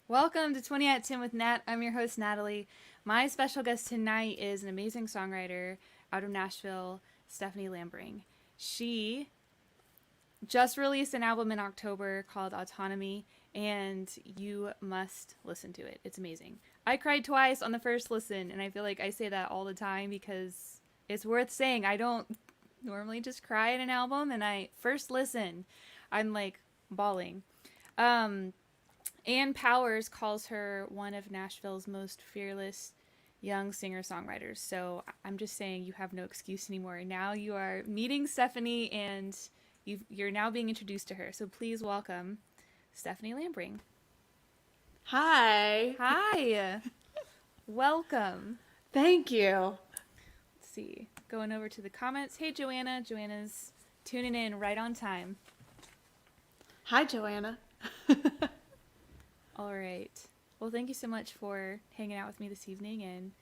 Welcome to 20 at 10 with Nat. I'm your host, Natalie. My special guest tonight is an amazing songwriter out of Nashville, Stephanie Lambring. She just released an album in October called Autonomy, and you must listen to it. It's amazing. I cried twice on the first listen, and I feel like I say that all the time because it's worth saying. I don't normally just cry at an album, and I first listen, I'm like bawling. Ann Powers calls her one of Nashville's most fearless young singer-songwriters. So I'm just saying you have no excuse anymore. Now you are meeting Stephanie and you're now being introduced to her. So please welcome Stephanie Lambring. Hi. Hi. Welcome. Thank you. Let's see. Going over to the comments. Hey, Joanna. Joanna's tuning in right on time. Hi, Joanna. All right. Well, thank you so much for hanging out with me this evening and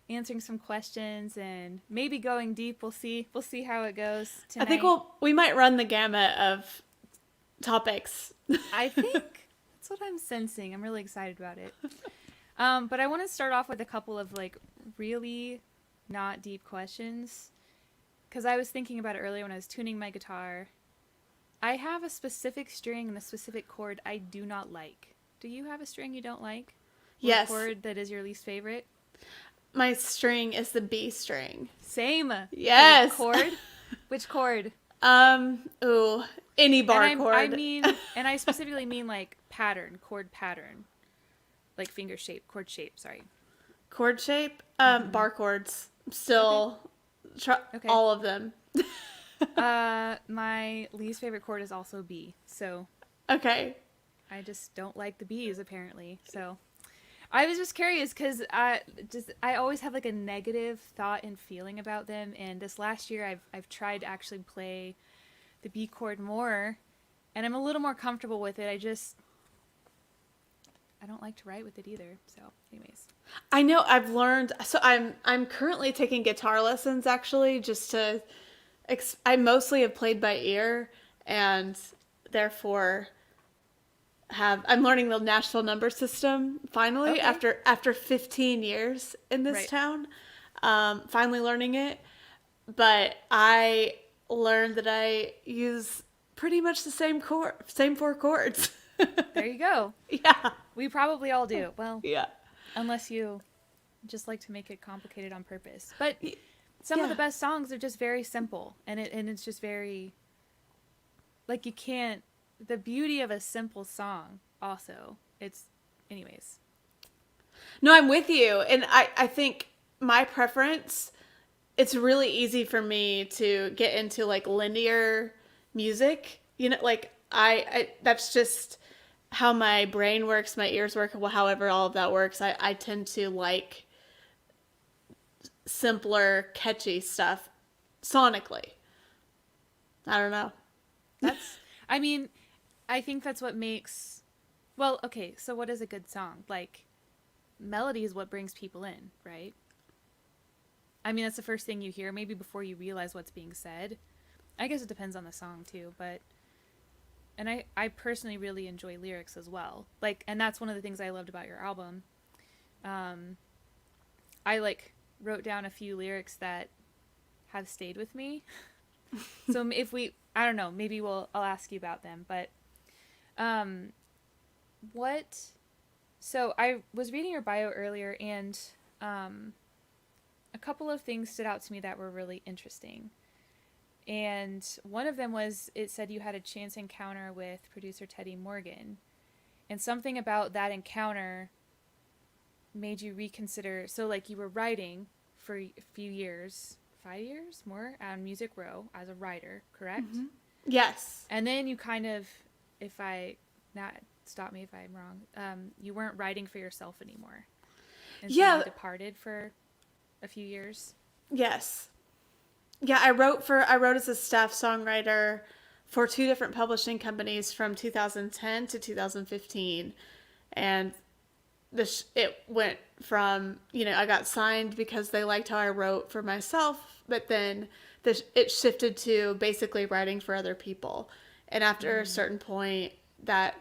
answering some questions and maybe going deep. We'll see. We'll see how it goes tonight. I think we might run the gamut of topics. I think that's what I'm sensing. I'm really excited about it. But I want to start off with a couple of like really not deep questions because I was thinking about it earlier when I was tuning my guitar. I have a specific string and a specific chord I do not like. Do you have a string you don't like? Or Yes. a chord that is your least favorite? My string is the B string. Same. Yes. Chord? Which chord? Any bar chord. I mean, and I specifically mean like pattern, chord pattern. Like finger shape, chord shape, sorry. Chord shape? Bar chords. Still, Okay. all of them. My least favorite chord is also B. So Okay. I just don't like the B's apparently. So I was just curious because I always have like a negative thought and feeling about them. And this last year I've tried to actually play the B chord more, and I'm a little more comfortable with it. I don't like to write with it either. So, anyways. I know I've learned. So I'm currently taking guitar lessons actually, just to. I mostly have played by ear, and therefore. I'm learning the Nashville number system finally after 15 years in this town. Finally learning it, but I learned that I use pretty much the same four chords. There you go. Yeah, We probably all do. Well, yeah. unless you just like to make it complicated on purpose. But some of the best songs are just very simple, and it's just very like you can't. The beauty of a simple song also, anyways. No, I'm with you. And I think my preference, it's really easy for me to get into like linear music. You know, like I that's just how my brain works, my ears work, however all of that works. I tend to like simpler, catchy stuff sonically. I don't know. I mean, I think that's what makes... Well, okay, so what is a good song? Like, melody is what brings people in, right? I mean, that's the first thing you hear, maybe before you realize what's being said. I guess it depends on the song, too, but... And I personally really enjoy lyrics as well. Like, and that's one of the things I loved about your album. I, like, wrote down a few lyrics that have stayed with me. So if I don't know, maybe I'll ask you about them, but so I was reading your bio earlier, and a couple of things stood out to me that were really interesting. And one of them was, it said you had a chance encounter with producer Teddy Morgan, and something about that encounter made you reconsider. So like you were writing for a few years, 5 years more, on Music Row as a writer, correct? Mm-hmm. Yes. And then you kind of, stop me if I'm wrong, you weren't writing for yourself anymore. And so you departed for a few years. Yes. Yeah, I wrote as a staff songwriter for 2 different publishing companies from 2010 to 2015. And it went from, I got signed because they liked how I wrote for myself, but then it shifted to basically writing for other people. And after a certain point, that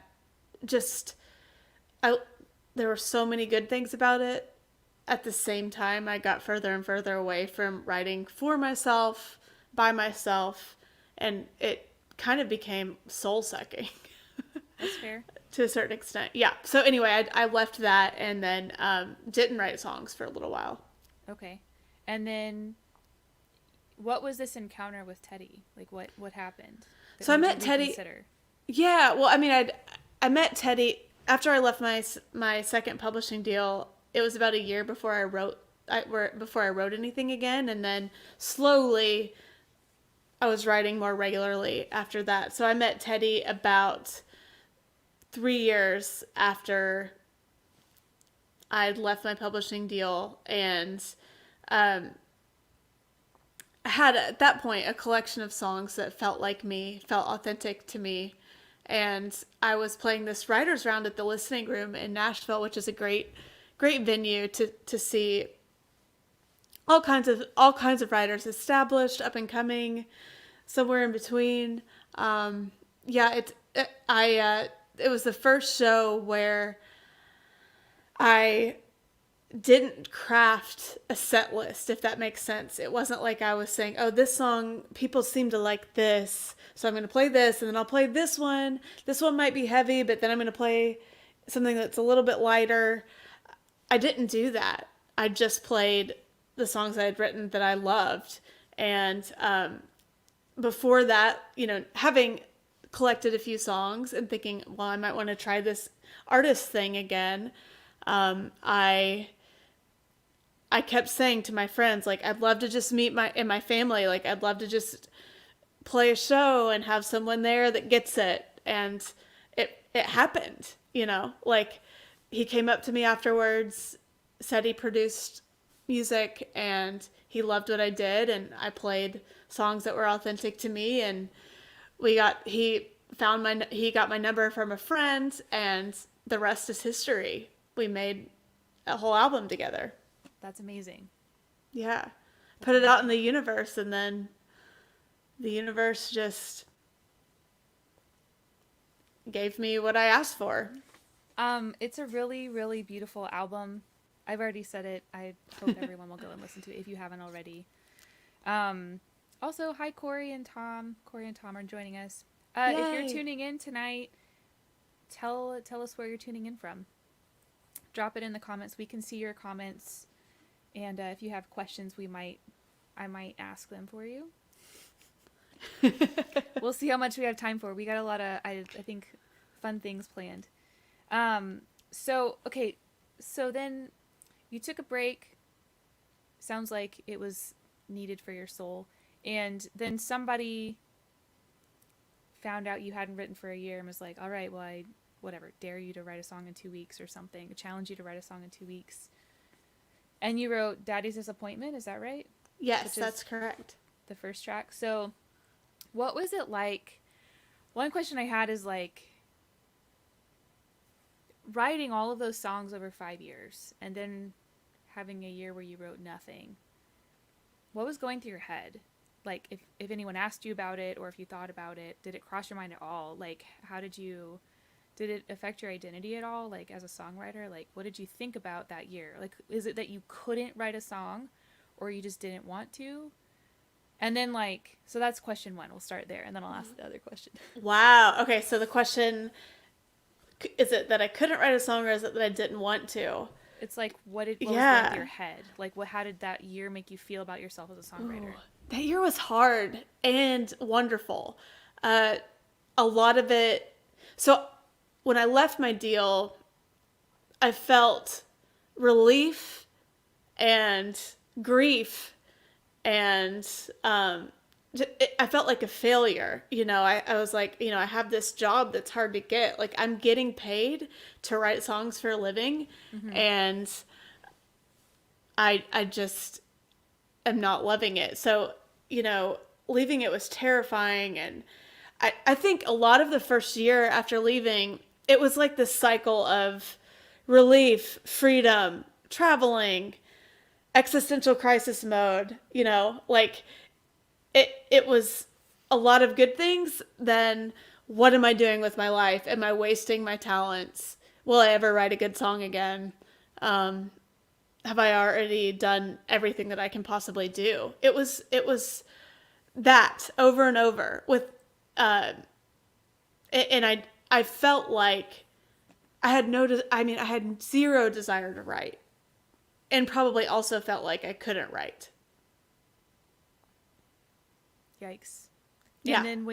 just, there were so many good things about it. At the same time, I got further and further away from writing for myself, by myself, and it kind of became soul sucking. That's fair. To a certain extent. Yeah. So anyway, I left that and then didn't write songs for a little while. Okay. And then what was this encounter with Teddy? Like what happened? So I met Teddy. Yeah. Well, I mean, I met Teddy after I left my second publishing deal. It was about a year before I wrote anything again, and then slowly I was writing more regularly after that. So I met Teddy about 3 years after I'd left my publishing deal, and I had at that point a collection of songs that felt like me, felt authentic to me. And I was playing this writers round at the Listening Room in Nashville, which is a great venue to see all kinds of writers, established, up and coming, somewhere in between. It was the first show where I didn't craft a set list, if that makes sense. It wasn't like I was saying, oh, this song, people seem to like this, so I'm going to play this, and then I'll play this one. This one might be heavy, but then I'm going to play something that's a little bit lighter. I didn't do that. I just played the songs I had written that I loved. And before that, having collected a few songs and thinking, well, I might want to try this artist thing again. I kept saying to my friends, like, I'd love to just meet my family. Like, I'd love to just play a show and have someone there that gets it. And it happened, like he came up to me afterwards, said he produced music and he loved what I did. And I played songs that were authentic to me, and he got my number from a friend, and the rest is history. We made a whole album together. That's amazing. Yeah. Put it out in the universe, and then the universe just gave me what I asked for. It's a really, really beautiful album. I've already said it. I hope everyone will go and listen to it if you haven't already. Also, hi, Corey and Tom. Corey and Tom are joining us. If you're tuning in tonight, tell us where you're tuning in from. Drop it in the comments. We can see your comments. And if you have questions, I might ask them for you. We'll see how much we have time for. We got a lot of, I think, fun things planned. So then you took a break. Sounds like it was needed for your soul. And then somebody found out you hadn't written for a year and was like, all right, well, dare you to write a song in 2 weeks or something. Challenge you to write a song in 2 weeks. And you wrote Daddy's Disappointment, is that right? Yes, that's correct. The first track. So what was it like? One question I had is like, writing all of those songs over 5 years and then having a year where you wrote nothing. What was going through your head? Like, if anyone asked you about it, or if you thought about it, did it cross your mind at all? Like, did it affect your identity at all? Like, as a songwriter, like, what did you think about that year? Like, is it that you couldn't write a song, or you just didn't want to? And then, like, so that's question one. We'll start there, and then I'll ask the other question. Wow. Okay, so the question, is it that I couldn't write a song, or is it that I didn't want to? It's like, what was going through your head? Like, how did that year make you feel about yourself as a songwriter? Ooh, that year was hard and wonderful. A lot of it. So when I left my deal, I felt relief and grief, and I felt like a failure. I was like, I have this job that's hard to get. Like, I'm getting paid to write songs for a living, and I just am not loving it. So, leaving it was terrifying. And I think a lot of the first year after leaving, it was like this cycle of relief, freedom, traveling, existential crisis mode, like it was a lot of good things. Then what am I doing with my life? Am I wasting my talents? will I ever write a good song again? Have I already done everything that I can possibly do? It was that over and over with, and I felt like I had I had zero desire to write, and probably also felt like I couldn't write. Yikes. Yeah. And then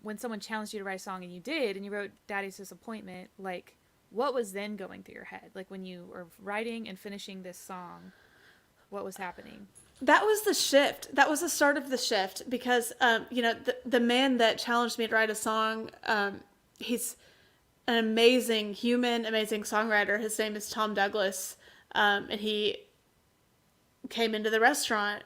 when someone challenged you to write a song and you did, and you wrote Daddy's Disappointment, like, what was then going through your head? Like, when you were writing and finishing this song, what was happening? That was the shift. That was the start of the shift because, the man that challenged me to write a song, he's an amazing human, amazing songwriter. His name is Tom Douglas. And he came into the restaurant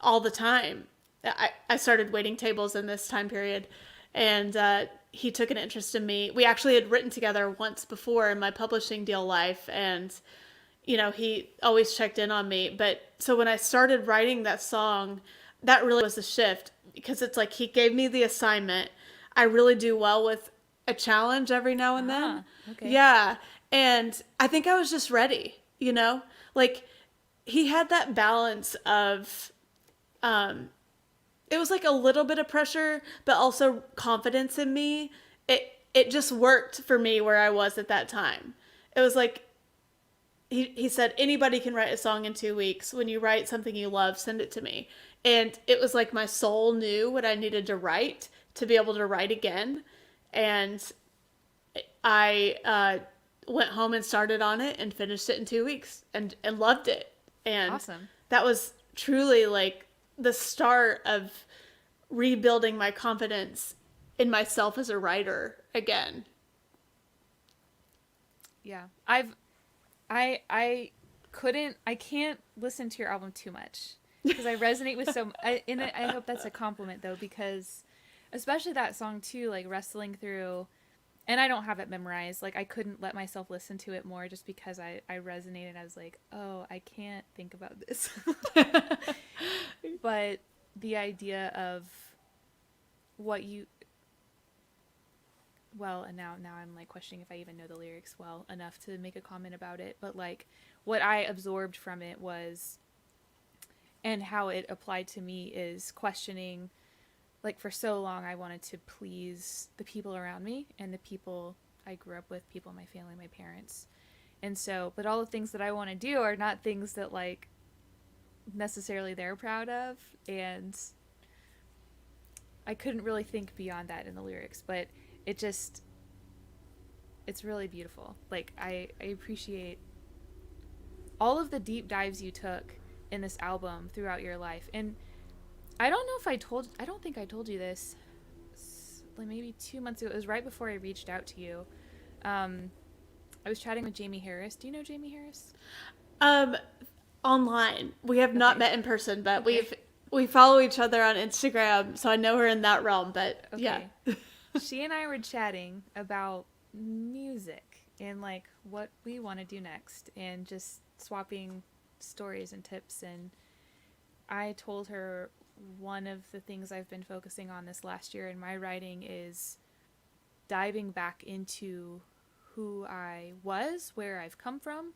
all the time. I started waiting tables in this time period, and he took an interest in me. We actually had written together once before in my publishing deal life, and he always checked in on me. But so when I started writing that song, that really was a shift because it's like he gave me the assignment. I really do well with a challenge every now and then. Okay. Yeah. And I think I was just ready, like he had that balance of, it was like a little bit of pressure, but also confidence in me. It just worked for me where I was at that time. It was like, he said, anybody can write a song in 2 weeks. When you write something you love, send it to me. And it was like my soul knew what I needed to write to be able to write again. And I went home and started on it and finished it in 2 weeks and loved it. And awesome. That was truly like the start of rebuilding my confidence in myself as a writer again. Yeah. I can't listen to your album too much because I resonate with I hope that's a compliment though, because especially that song too, like wrestling through, and I don't have it memorized. Like I couldn't let myself listen to it more just because I resonated. I was like, oh, I can't think about this. But the idea of and now I'm like questioning if I even know the lyrics well enough to make a comment about it, but like what I absorbed from it was, and how it applied to me is questioning, like for so long I wanted to please the people around me and the people I grew up with, people in my family, my parents. And so, but all the things that I want to do are not things that like necessarily they're proud of, and I couldn't really think beyond that in the lyrics, but it's really beautiful. Like I appreciate all of the deep dives you took in this album throughout your life. And I don't think I told you this, like maybe 2 months ago. It was right before I reached out to you. I was chatting with Jamie Harris. Do you know Jamie Harris? Online. We have not met in person, but we follow each other on Instagram, so I know her in that realm, but yeah. She and I were chatting about music and like what we want to do next and just swapping stories and tips. And I told her one of the things I've been focusing on this last year in my writing is diving back into who I was, where I've come from,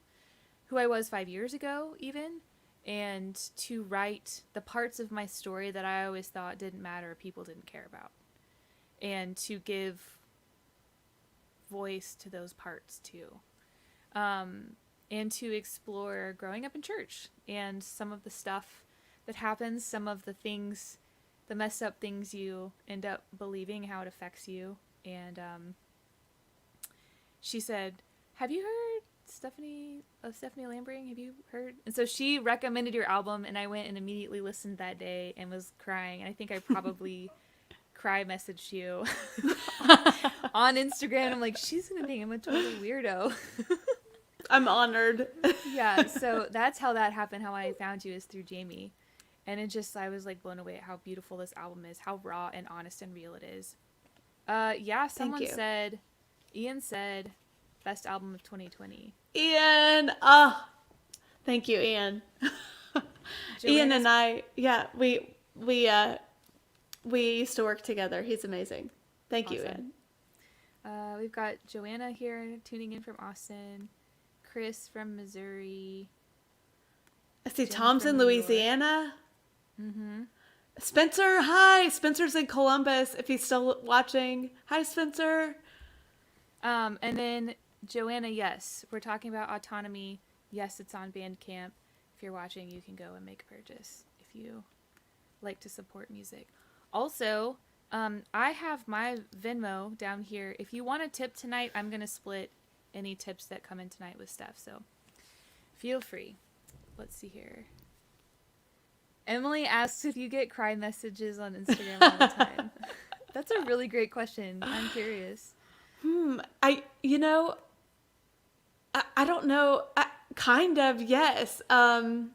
who I was 5 years ago even, and to write the parts of my story that I always thought didn't matter or people didn't care about, and to give voice to those parts too, and to explore growing up in church and some of the stuff that happens, some of the things, the messed up things you end up believing, how it affects you. And she said, have you heard Stephanie Lambring? Have you heard? And so she recommended your album, and I went and immediately listened that day and was crying. And I think I probably cry messaged you on Instagram. I'm like, she's gonna think I'm a total weirdo. I'm honored. Yeah, so that's how that happened. How I found you is through Jamie. And I was like blown away at how beautiful this album is, how raw and honest and real it is. Ian said best album of 2020. Ian, thank you, Ian. Ian and I, yeah, we used to work together. He's amazing. Thank you, Ian. We've got Joanna here tuning in from Austin, Chris from Missouri, I see Jen Tom's in from New York. Louisiana. Mm-hmm. Spencer, hi. Spencer's in Columbus if he's still watching. Hi, Spencer. And then Joanna, yes, we're talking about Autonomy. Yes, it's on Bandcamp. If you're watching, you can go and make a purchase if you like to support music. Also, I have my Venmo down here. If you want a tip tonight, I'm going to split any tips that come in tonight with Steph. So feel free. Let's see here. Emily asks if you get cry messages on Instagram all the time. That's a really great question. I'm curious. I don't know. Kind of, yes. I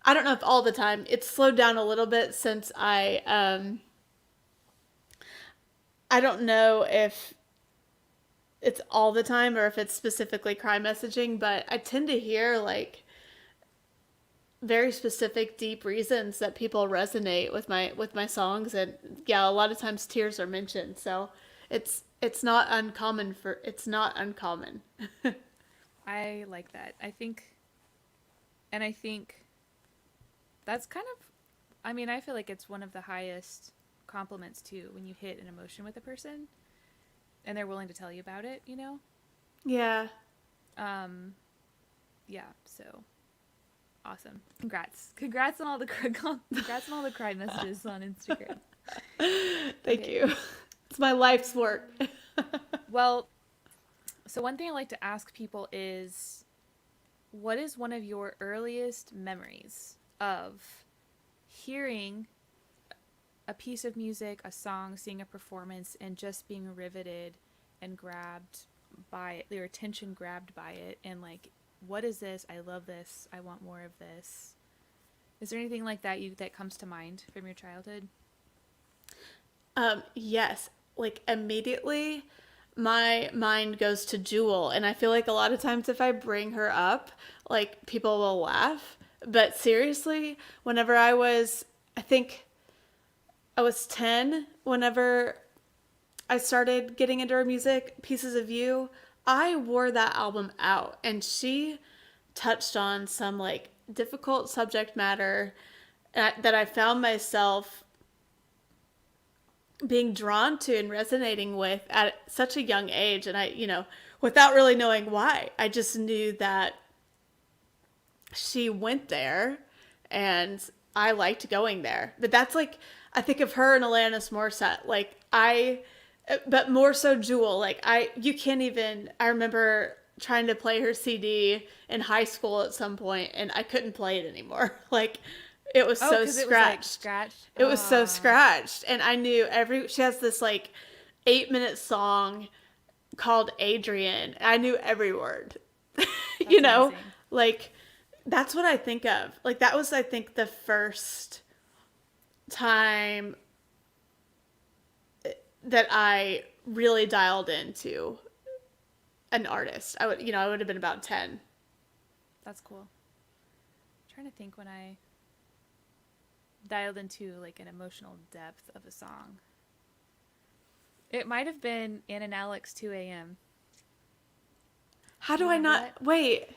don't know if all the time. It's slowed down a little bit since I don't know if it's all the time or if it's specifically cry messaging, but I tend to hear like very specific deep reasons that people resonate with my songs, and yeah, a lot of times tears are mentioned. So it's not uncommon. I like that. I think that's kind of, I mean, I feel like it's one of the highest compliments too when you hit an emotion with a person and they're willing to tell you about it, you know? Yeah. Yeah, so awesome. Congrats on all the congrats on all the cry messages on Instagram. Thank you. It's my life's work. Well, so one thing I like to ask people is, what is one of your earliest memories of hearing a piece of music, a song, seeing a performance, and just being riveted and grabbed by it, your attention grabbed by it, and like, what is this? I love this. I want more of this. Is there anything like that that comes to mind from your childhood? Yes, like immediately my mind goes to Jewel, and I feel like a lot of times if I bring her up, like people will laugh. But seriously, whenever I think I was 10, whenever I started getting into her music, Pieces of You, I wore that album out, and she touched on some like difficult subject matter that I found myself being drawn to and resonating with at such a young age. And without really knowing why, I just knew that she went there and I liked going there. But that's like, I think of her and Alanis Morissette, but more so Jewel. Like you can't even, I remember trying to play her CD in high school at some point and I couldn't play it anymore. Like, it was so 'Cause scratched. It was so scratched. And I knew she has this like 8-minute song called Adrian. I knew every word. You know, amazing. like that's what I think of. Like that was, I think, the first time that I really dialed into an artist. I would have been about 10. That's cool. I'm trying to think when I dialed into like an emotional depth of a song. It might have been Ann and Alex 2 a.m. How do I not wait?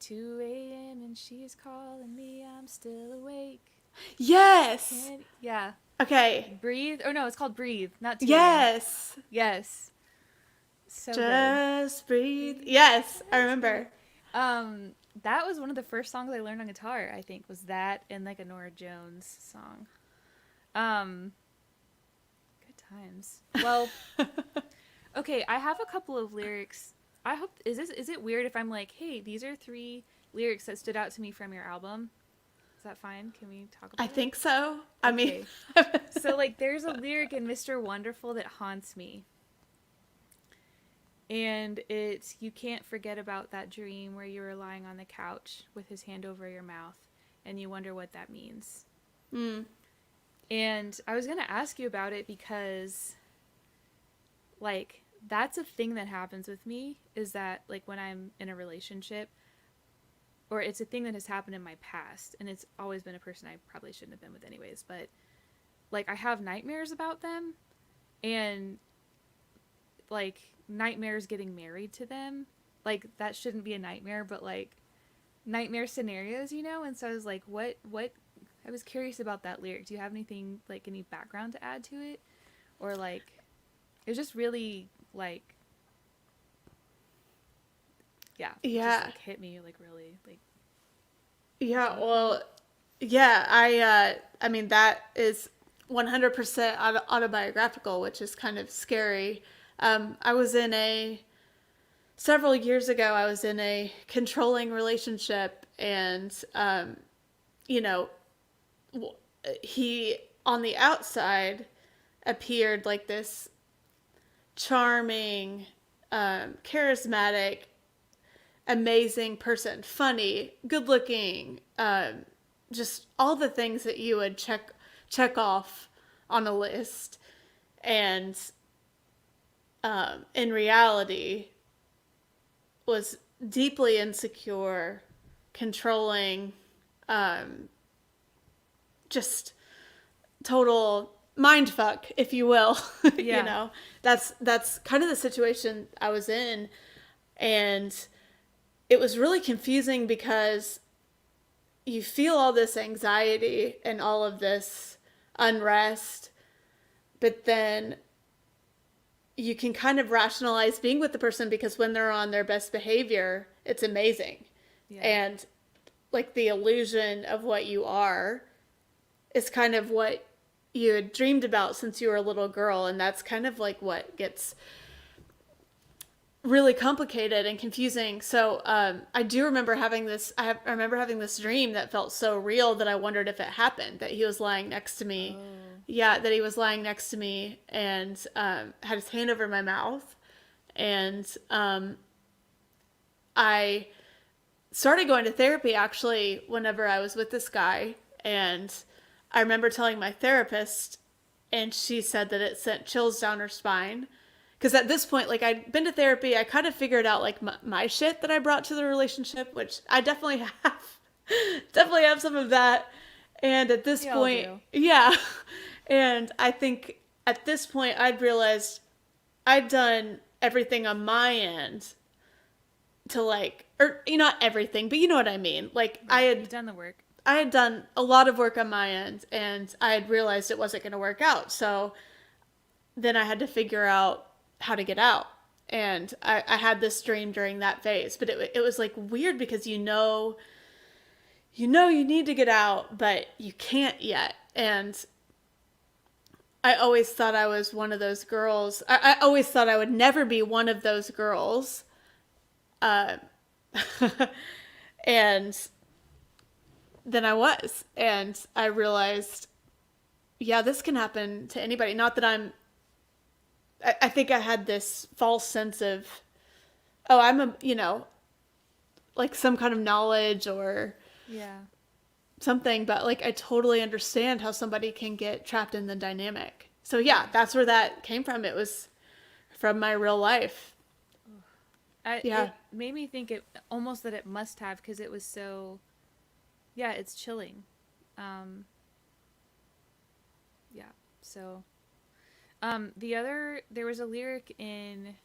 2 a.m. and she's calling me, I'm still awake. Yes. Yeah. Okay. Breathe. Oh no, it's called Breathe, not 2 a.m. Yes. Yes. So just breathe. Yes, I remember. That was one of the first songs I learned on guitar, I think, was that and like a Norah Jones song. Good times. Well, okay, I have a couple of lyrics. I hope, is it weird if I'm like, hey, these are 3 lyrics that stood out to me from your album? Is that fine? Can we talk about it? I think so. I mean, so like there's a lyric in Mr. Wonderful that haunts me. And it's, you can't forget about that dream where you were lying on the couch with his hand over your mouth and you wonder what that means. And I was going to ask you about it because, like, that's a thing that happens with me, is that, like, when I'm in a relationship, or it's a thing that has happened in my past, and it's always been a person I probably shouldn't have been with anyways, but, like, I have nightmares about them, and like nightmares getting married to them. Like that shouldn't be a nightmare, but like nightmare scenarios, you know? And so I was like, what I was curious about that lyric. Do you have anything, like any background to add to it? Or like it was just really like yeah, it just like hit me like really like Yeah, well, yeah, I mean that is 100% autobiographical, which is kind of scary. I was in a several years ago, I was in a controlling relationship, and you know, he on the outside appeared like this charming, charismatic, amazing person, funny, good looking, just all the things that you would check off on a list. And in reality was deeply insecure, controlling, just total mind fuck, if you will. yeah. You know, that's kind of the situation I was in. And it was really confusing because you feel all this anxiety and all of this unrest, but then you can kind of rationalize being with the person because when they're on their best behavior, it's amazing. Yeah. And like the illusion of what you are is kind of what you had dreamed about since you were a little girl. And that's kind of like what gets really complicated and confusing. So I do remember having this, I remember having this dream that felt so real that I wondered if it happened, that he was lying next to me. Oh. Yeah, that he was lying next to me and had his hand over my mouth. And I started going to therapy actually whenever I was with this guy. And I remember telling my therapist, and she said that it sent chills down her spine. Because at this point, like, I'd been to therapy, I kind of figured out like my shit that I brought to the relationship, which I definitely have. Definitely have some of that. And at this point, yeah. And I think at this point, I'd realized I'd done everything on my end to like, or not everything, but you know what I mean. Like Right. You've done the work. I had done a lot of work on my end, and I had realized it wasn't going to work out. So then I had to figure out how to get out. And I had this dream during that phase, but it was like weird because you know you need to get out, but you can't yet. And I always thought I was one of those girls. I always thought I would never be one of those girls. And then I was. And I realized, yeah, this can happen to anybody. Not that I think I had this false sense of, oh, I'm like some kind of knowledge or something, but like I totally understand how somebody can get trapped in the dynamic. So yeah, that's where that came from. It was from my real life. It made me think it almost that it must have, because it was so, it's chilling. So there was a lyric in,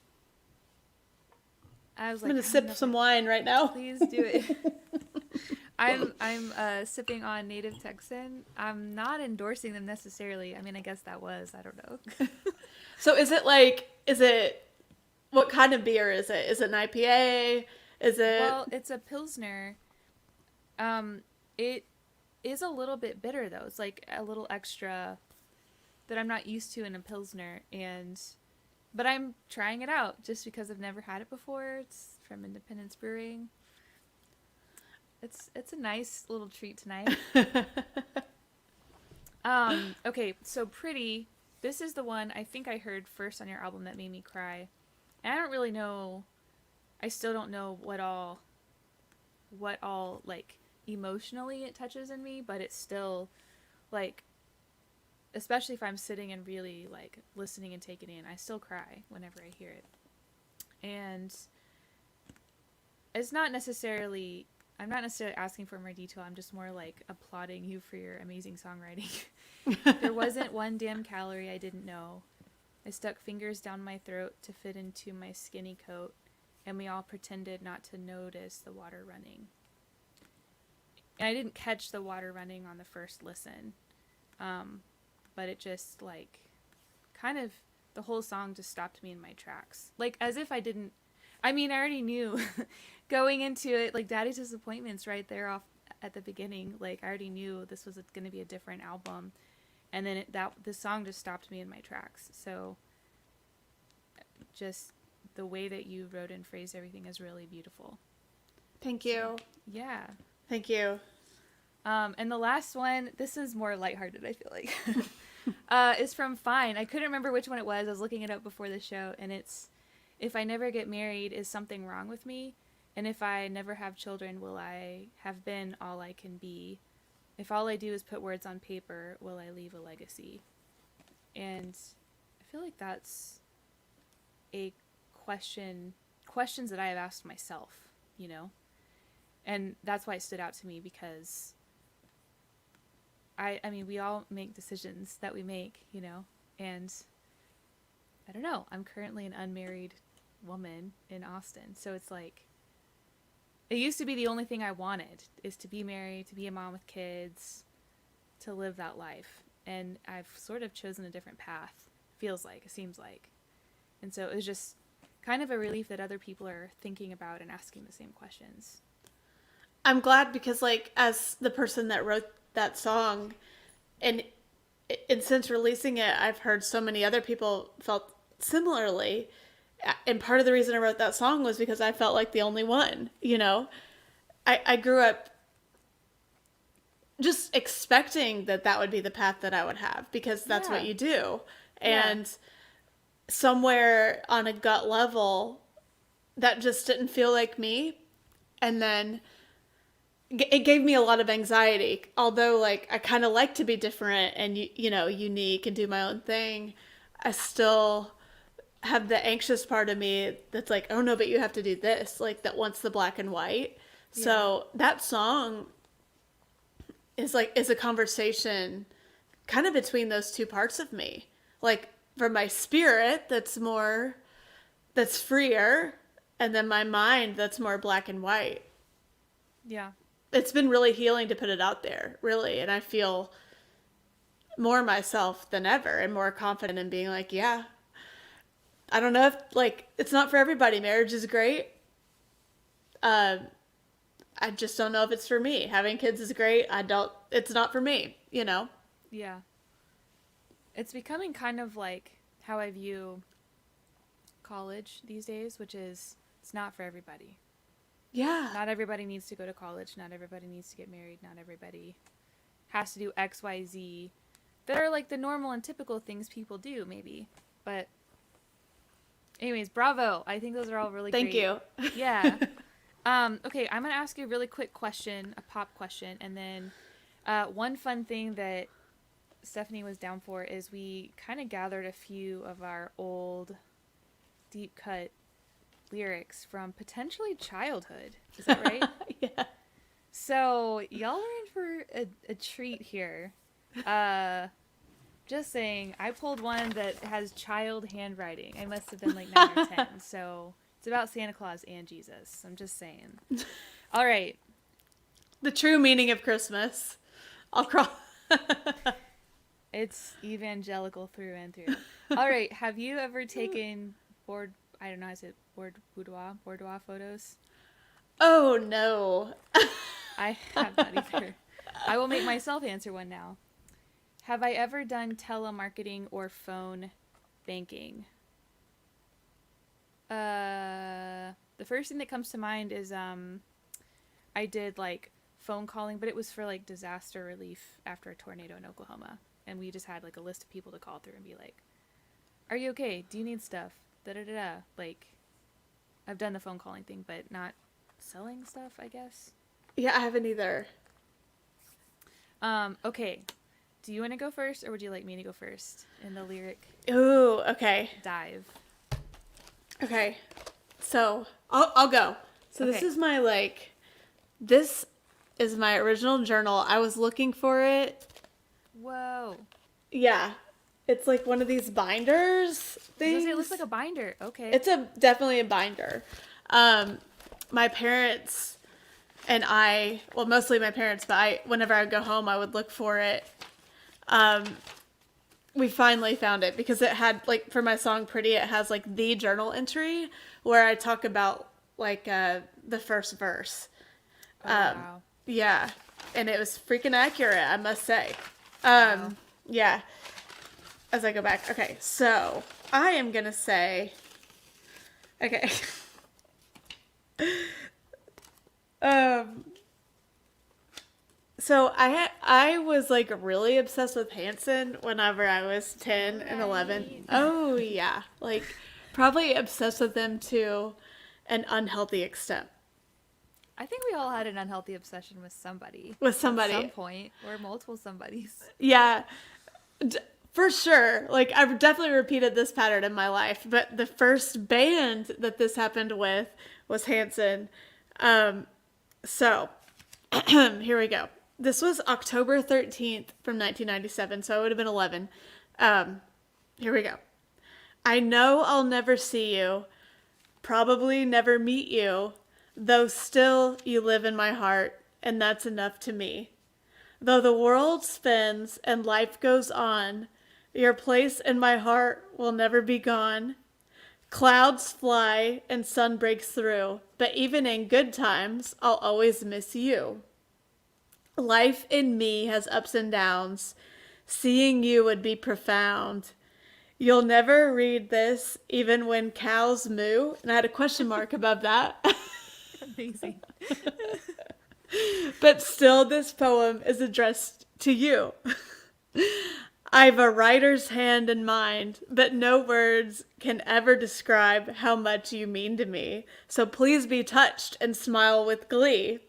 I was like, I'm gonna sip some wine right now. Please do it. I'm sipping on Native Texan. I'm not endorsing them necessarily. I mean, I guess I don't know. So is it what kind of beer is it? Is it an IPA? Well, it's a Pilsner. It is a little bit bitter though. It's like a little extra that I'm not used to in a Pilsner, but I'm trying it out just because I've never had it before. It's from Independence Brewing. It's a nice little treat tonight. Okay, so Pretty. This is the one I think I heard first on your album that made me cry. And I don't really know. I still don't know what all like emotionally it touches in me, but it's still like, especially if I'm sitting and really like listening and taking it in, I still cry whenever I hear it. And it's not necessarily, I'm not necessarily asking for more detail. I'm just more like applauding you for your amazing songwriting. There wasn't one damn calorie I didn't know. I stuck fingers down my throat to fit into my skinny coat, and we all pretended not to notice the water running. And I didn't catch the water running on the first listen, but it just, like, kind of, the whole song just stopped me in my tracks. Like, as if I didn't, I mean, I already knew going into it, like, Daddy's Disappointment's right there off at the beginning. Like, I already knew this was going to be a different album. And then this song just stopped me in my tracks. So just the way that you wrote and phrased everything is really beautiful. Thank you. Yeah. Thank you. And the last one, this is more lighthearted, I feel like, is from Fine. I couldn't remember which one it was. I was looking it up before the show, and it's, if I never get married, is something wrong with me? And if I never have children, will I have been all I can be? If all I do is put words on paper, will I leave a legacy? And I feel like that's a questions that I have asked myself, you know? And that's why it stood out to me, because I mean, we all make decisions that we make, you know? And I don't know, I'm currently an unmarried woman in Austin. So it's like, it used to be the only thing I wanted, is to be married, to be a mom with kids, to live that life. And I've sort of chosen a different path, feels like, it seems like. And so it was just kind of a relief that other people are thinking about and asking the same questions. I'm glad, because, like, as the person that wrote that song, and since releasing it, I've heard so many other people felt similarly. And part of the reason I wrote that song was because I felt like the only one, you know? I grew up just expecting that would be the path that I would have, because that's what you do. And somewhere on a gut level, that just didn't feel like me. And then it gave me a lot of anxiety. Although, like, I kind of like to be different and, you know, unique and do my own thing, I still have the anxious part of me that's like, oh no, but you have to do this, like, that wants the black and white. Yeah. So that song is a conversation kind of between those two parts of me. Like, for my spirit, that's freer, and then my mind that's more black and white. Yeah. It's been really healing to put it out there, really. And I feel more myself than ever, and more confident in being like, yeah, I don't know if, like, it's not for everybody. Marriage is great. I just don't know if it's for me. Having kids is great. It's not for me, you know? Yeah. It's becoming kind of like how I view college these days, which is, it's not for everybody. Yeah. Not everybody needs to go to college. Not everybody needs to get married. Not everybody has to do X, Y, Z. That are, like, the normal and typical things people do, maybe. But anyways, bravo. I think those are all really Thank great. you. Yeah. Okay, I'm going to ask you a really quick question, a pop question, and then one fun thing that Stephanie was down for is we kind of gathered a few of our old deep cut lyrics from potentially childhood. Is that right? Yeah. So y'all are in for a treat here. Just saying, I pulled one that has child handwriting. I must have been like 9 or 10. So it's about Santa Claus and Jesus. I'm just saying. All right. The true meaning of Christmas. I'll crawl. It's evangelical through and through. All right. Have you ever taken boudoir photos? Oh, no. I have not either. I will make myself answer one now. Have I ever done telemarketing or phone banking? The first thing that comes to mind is I did, like, phone calling, but it was for, like, disaster relief after a tornado in Oklahoma. And we just had, like, a list of people to call through and be like, are you okay? Do you need stuff? Da-da-da-da. Like, I've done the phone calling thing, but not selling stuff, I guess. Yeah, I haven't either. Okay. Do you want to go first, or would you like me to go first in the lyric? Ooh, okay. Dive. Okay. So, I'll go. So Okay. This is my original journal. I was looking for it. Whoa. Yeah. It's like one of these binders things. It looks like a binder. Okay. It's definitely a binder. My parents and I, well, mostly my parents, but whenever I would go home, I would look for it. We finally found it because it had, like, for my song Pretty, it has like the journal entry where I talk about like the first verse. Oh, wow. Yeah, and it was freaking accurate, I must say. Wow. Yeah. As I go back. Okay, so I am going to say, okay. So I was like really obsessed with Hanson whenever I was 10 and 11. Right. Oh yeah, like probably obsessed with them to an unhealthy extent. I think we all had an unhealthy obsession with somebody. With somebody. At some point, or multiple somebodies. Yeah, for sure. Like, I've definitely repeated this pattern in my life, but the first band that this happened with was Hanson. So, here we go. This was October 13th from 1997, so I would have been 11. Here we go. I know I'll never see you, probably never meet you, though still you live in my heart, and that's enough to me. Though the world spins and life goes on, your place in my heart will never be gone. Clouds fly and sun breaks through, but even in good times, I'll always miss you. Life in me has ups and downs. Seeing you would be profound. You'll never read this, even when cows moo. And I had a question mark above that. Amazing. But still, this poem is addressed to you. I've a writer's hand and mind, but no words can ever describe how much you mean to me. So please be touched and smile with glee.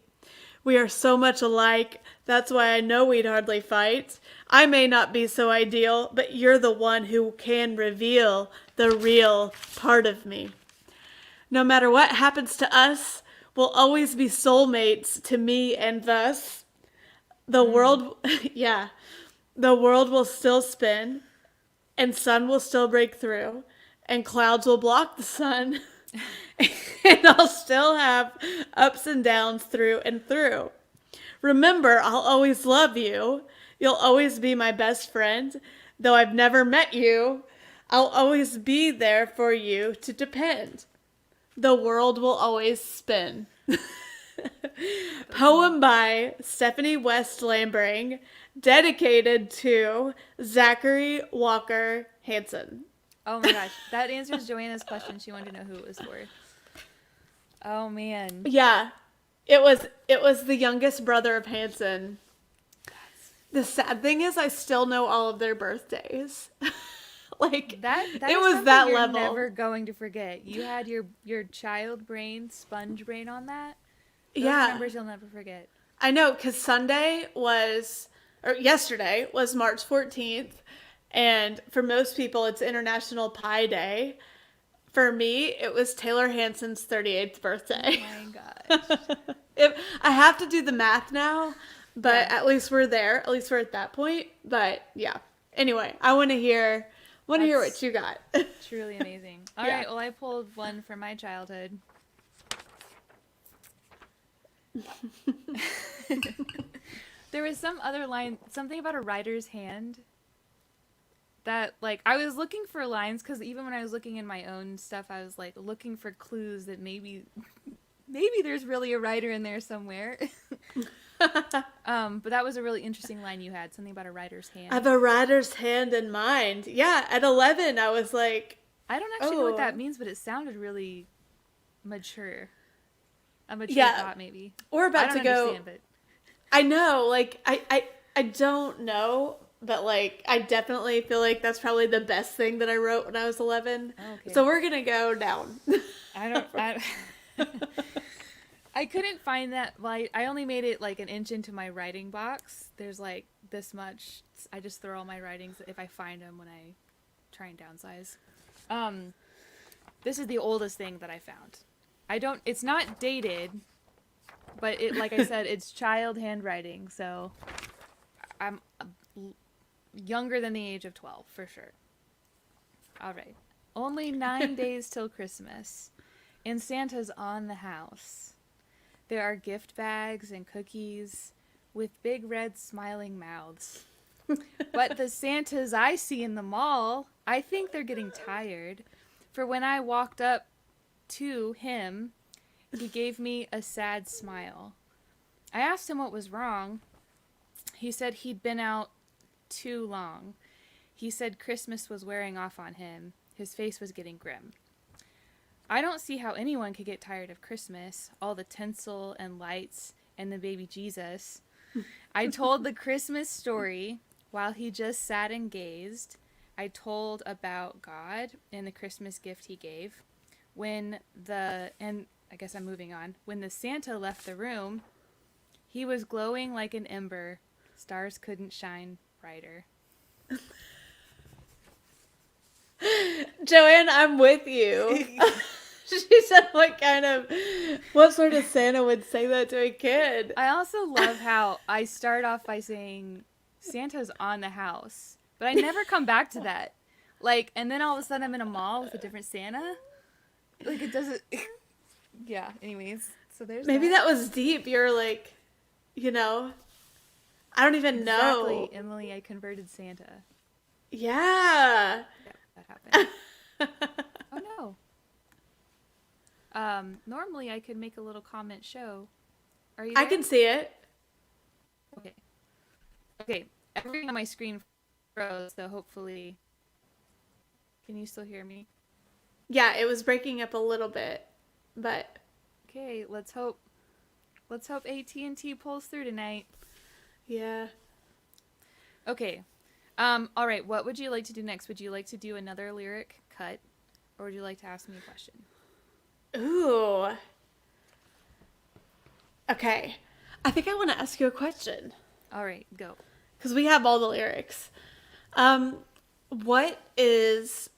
We are so much alike, that's why I know we'd hardly fight. I may not be so ideal, but you're the one who can reveal the real part of me. No matter what happens to us, we'll always be soulmates to me and thus. The world, yeah, the world will still spin, and sun will still break through, and clouds will block the sun, and I'll still have ups and downs through and through. Remember, I'll always love you. You'll always be my best friend. Though I've never met you, I'll always be there for you to depend. The world will always spin. Poem by Stephanie West Lambring, dedicated to Zachary Walker Hanson. Oh my gosh, that answers Joanna's question. She wanted to know who it was for. Oh man. Yeah, it was the youngest brother of Hanson. The sad thing is, I still know all of their birthdays. Like that it is was something that you're level. Never going to forget. You had your child brain, sponge brain on that. Those Yeah, numbers you'll never forget. I know, because yesterday was March 14th, and for most people it's International Pie Day. For me, it was Taylor Hanson's 38th birthday. Oh my gosh. I have to do the math now, but Yeah. at least we're there. At least we're at that point. But yeah. Anyway, I want to hear what you got. Truly amazing. All Yeah. right, well I pulled one from my childhood. There was some other line, something about a writer's hand, that, like, I was looking for lines, because even when I was looking in my own stuff, I was, like, looking for clues that maybe there's really a writer in there somewhere. But that was a really interesting line you had, something about a writer's hand. I have a writer's hand in mind. Yeah, at 11, I was like... I don't actually know what that means, but it sounded really mature. A mature thought, maybe. We're about to go... understand, but... I know, like, I don't know, but, like, I definitely feel like that's probably the best thing that I wrote when I was 11. Okay. So we're gonna go down. I couldn't find that. Well, I only made it like an inch into my writing box. There's like this much. I just throw all my writings if I find them when I try and downsize. This is the oldest thing that I found. It's not dated, but like I said, it's child handwriting. So I'm younger than the age of 12, for sure. All right. Only 9 days till Christmas, and Santa's on the house. There are gift bags and cookies with big red smiling mouths. But the Santas I see in the mall, I think they're getting tired. For when I walked up to him, he gave me a sad smile. I asked him what was wrong. He said he'd been out too long. He said Christmas was wearing off on him. His face was getting grim. I don't see how anyone could get tired of Christmas, all the tinsel and lights and the baby Jesus. I told the Christmas story while he just sat and gazed. I told about God and the Christmas gift he gave. And I guess I'm moving on. When the Santa left the room, he was glowing like an ember. Stars couldn't shine brighter. Joanne, I'm with you. She said, what sort of Santa would say that to a kid? I also love how I start off by saying Santa's on the house, but I never come back to that. And then all of a sudden I'm in a mall with a different Santa. It doesn't. Yeah. Anyways, so there's maybe that was deep. You're I don't even know. Exactly, Emily. I converted Santa. Yeah. Yep, that happened. Oh no. Normally I could make a little comment show. Are you there? I can see it. Okay. Everything on my screen froze, so hopefully. Can you still hear me? Yeah, it was breaking up a little bit, but. Okay, let's hope AT&T pulls through tonight. Yeah. Okay. All right. What would you like to do next? Would you like to do another lyric cut, or would you like to ask me a question? Ooh. Okay. I think I want to ask you a question. All right, go. Because we have all the lyrics. What is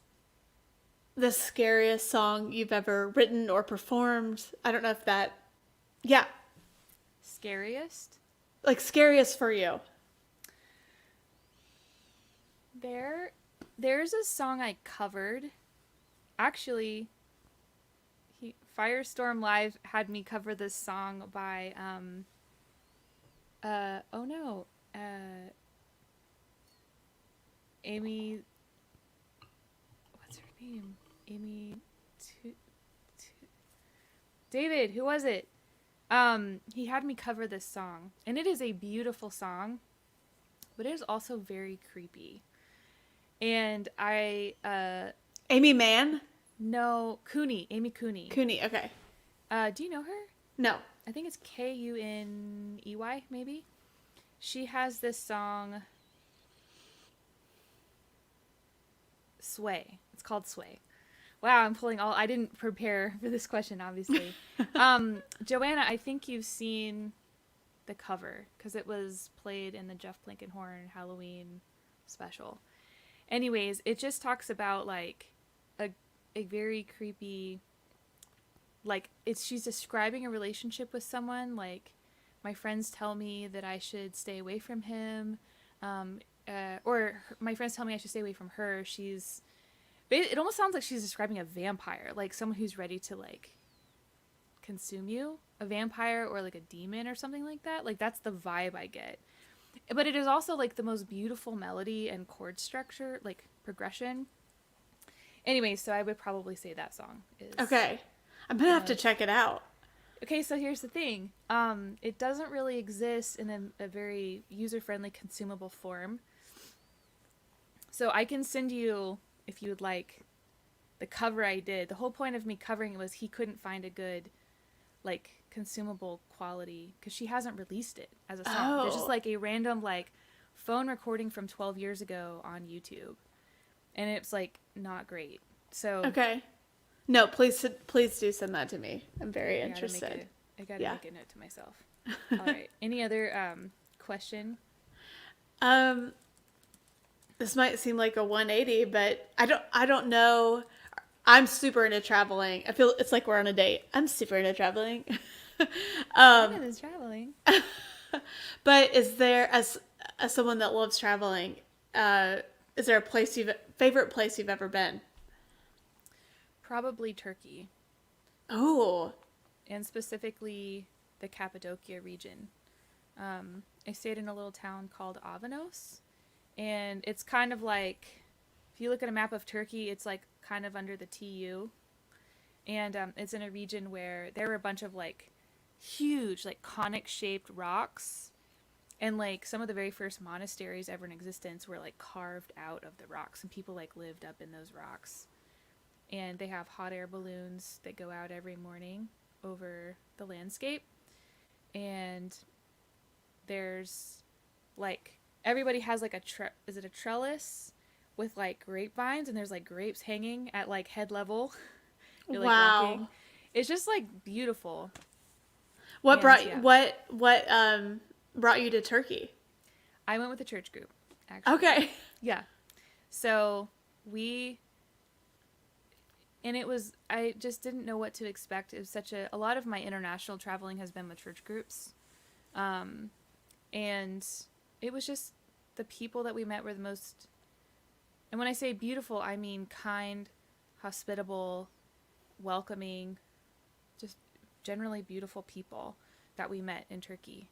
the scariest song you've ever written or performed? I don't know if that... Yeah. Scariest? Scariest for you. There's a song I covered. Actually, Firestorm Live had me cover this song by Amy, what's her name? David, who was it? He had me cover this song, and it is a beautiful song, but it is also very creepy. And Amy Mann? No, Cooney. Amy Cooney. Cooney, okay. Do you know her? No. I think it's Kuney, maybe. She has this song, Sway. It's called Sway. Wow, I didn't prepare for this question, obviously. Joanna, I think you've seen the cover, because it was played in the Jeff Blankenhorn Halloween special. Anyways, it just talks about, a very creepy, she's describing a relationship with someone, my friends tell me that I should stay away from him, or my friends tell me I should stay away from her. It almost sounds like she's describing a vampire, someone who's ready to, consume you, a vampire or, a demon or something like that. That's the vibe I get. But it is also, the most beautiful melody and chord structure, progression. Anyway, so I would probably say that song is... Okay. I'm going to have to check it out. Okay, so here's the thing. It doesn't really exist in a very user-friendly, consumable form. So I can send you, if you would like, the cover I did. The whole point of me covering it was he couldn't find a good, consumable quality, because she hasn't released it as a song. Oh. There's just, a random, phone recording from 12 years ago on YouTube. And it's, not great. So... Okay. No, please do send that to me. I'm very interested. I gotta make a note to myself. All right. Any other question? This might seem like a 180, but I don't know. I'm super into traveling. I feel it's like we're on a date. I'm super into traveling. I'm into traveling. But is there, as someone that loves traveling, is there a favorite place you've ever been? Probably Turkey, Oh, and specifically the Cappadocia region. I stayed in a little town called Avanos, and it's kind of like, if you look at a map of Turkey, it's like kind of under the TU, and it's in a region where there were a bunch of like huge, like conic shaped rocks, and like some of the very first monasteries ever in existence were like carved out of the rocks, and people like lived up in those rocks. And they have hot air balloons that go out every morning over the landscape, and there's like everybody has like is it a trellis with like grapevines, and there's like grapes hanging at like head level. You're like wow. walking. It's just like beautiful. What And, brought yeah. what brought you to Turkey? I went with a church group, actually. Okay. Yeah. So I just didn't know what to expect. It was a lot of my international traveling has been with church groups. And it was just, the people that we met were the most, and when I say beautiful, I mean kind, hospitable, welcoming, just generally beautiful people that we met in Turkey.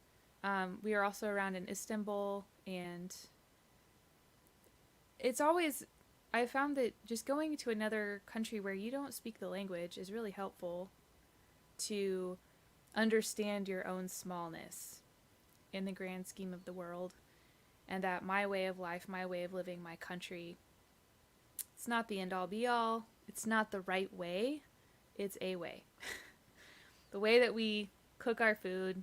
We were also around in Istanbul, and I found that just going to another country where you don't speak the language is really helpful to understand your own smallness in the grand scheme of the world, and that my way of life, my way of living, my country, it's not the end all be all. It's not the right way. It's a way. The way that we cook our food,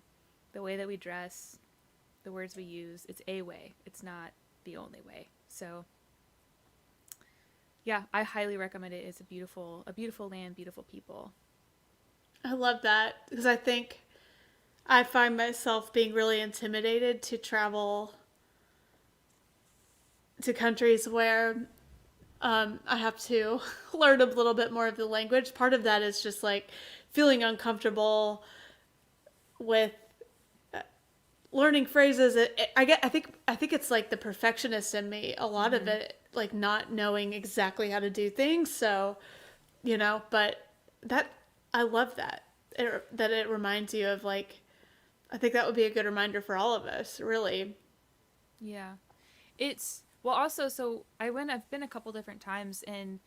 the way that we dress, the words we use, it's a way. It's not the only way. So yeah, I highly recommend it. It's a beautiful land, beautiful people. I love that because I think I find myself being really intimidated to travel to countries where I have to learn a little bit more of the language. Part of that is just like feeling uncomfortable with learning phrases. I think it's like the perfectionist in me. A lot of it, like not knowing exactly how to do things. So, but that I love that that it reminds you of like. I think that would be a good reminder for all of us, really. Yeah. Also, so I've been a couple different times, and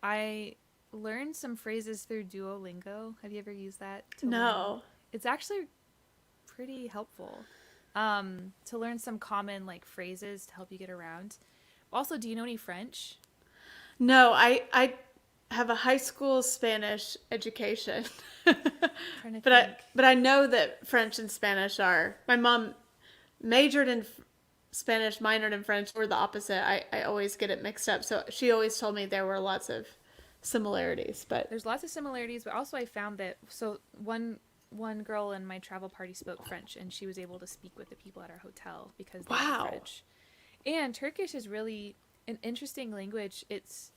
I learned some phrases through Duolingo. Have you ever used that to learn? No. It's actually pretty helpful to learn some common like phrases to help you get around. Also, do you know any French? No, I have a high school Spanish education. Trying to but think. but I know that French and Spanish are. My mom majored in Spanish, minored in French. We're the opposite. I always get it mixed up. So she always told me there were lots of similarities, but There's lots of similarities, but also I found that one girl in my travel party spoke French, and she was able to speak with the people at our hotel because they wow. were French. And Turkish is really an interesting language. It's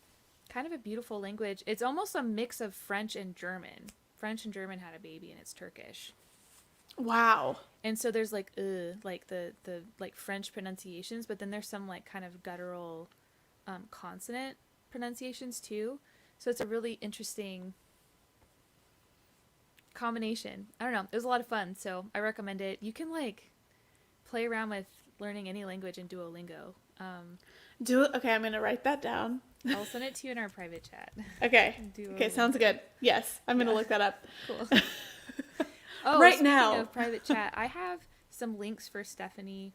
kind of a beautiful language. It's almost a mix of French and German. French and German had a baby, and it's Turkish. Wow. And so there's like the like French pronunciations, but then there's some like kind of guttural consonant pronunciations too. So it's a really interesting combination. I don't know. It was a lot of fun, so I recommend it. You can like play around with learning any language in Duolingo. Okay, I'm gonna write that down. I'll send it to you in our private chat. Okay. Duolingo. Okay, sounds good. Yes, I'm gonna look that up. Cool. Oh, right now. Of private chat, I have some links for Stephanie,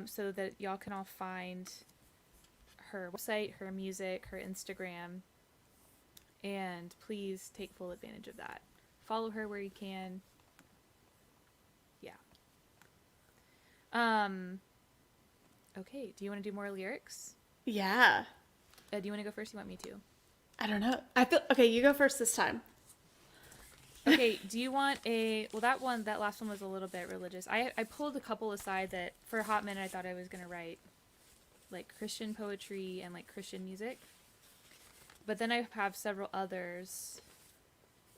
so that y'all can all find her website, her music, her Instagram, and please take full advantage of that. Follow her where you can. Yeah. Okay. Do you want to do more lyrics? Yeah. Do you want to go first? You want me to? I don't know. Okay. You go first this time. Okay, do you want that last one was a little bit religious. I pulled a couple aside that for a hot minute I thought I was going to write like Christian poetry and like Christian music. But then I have several others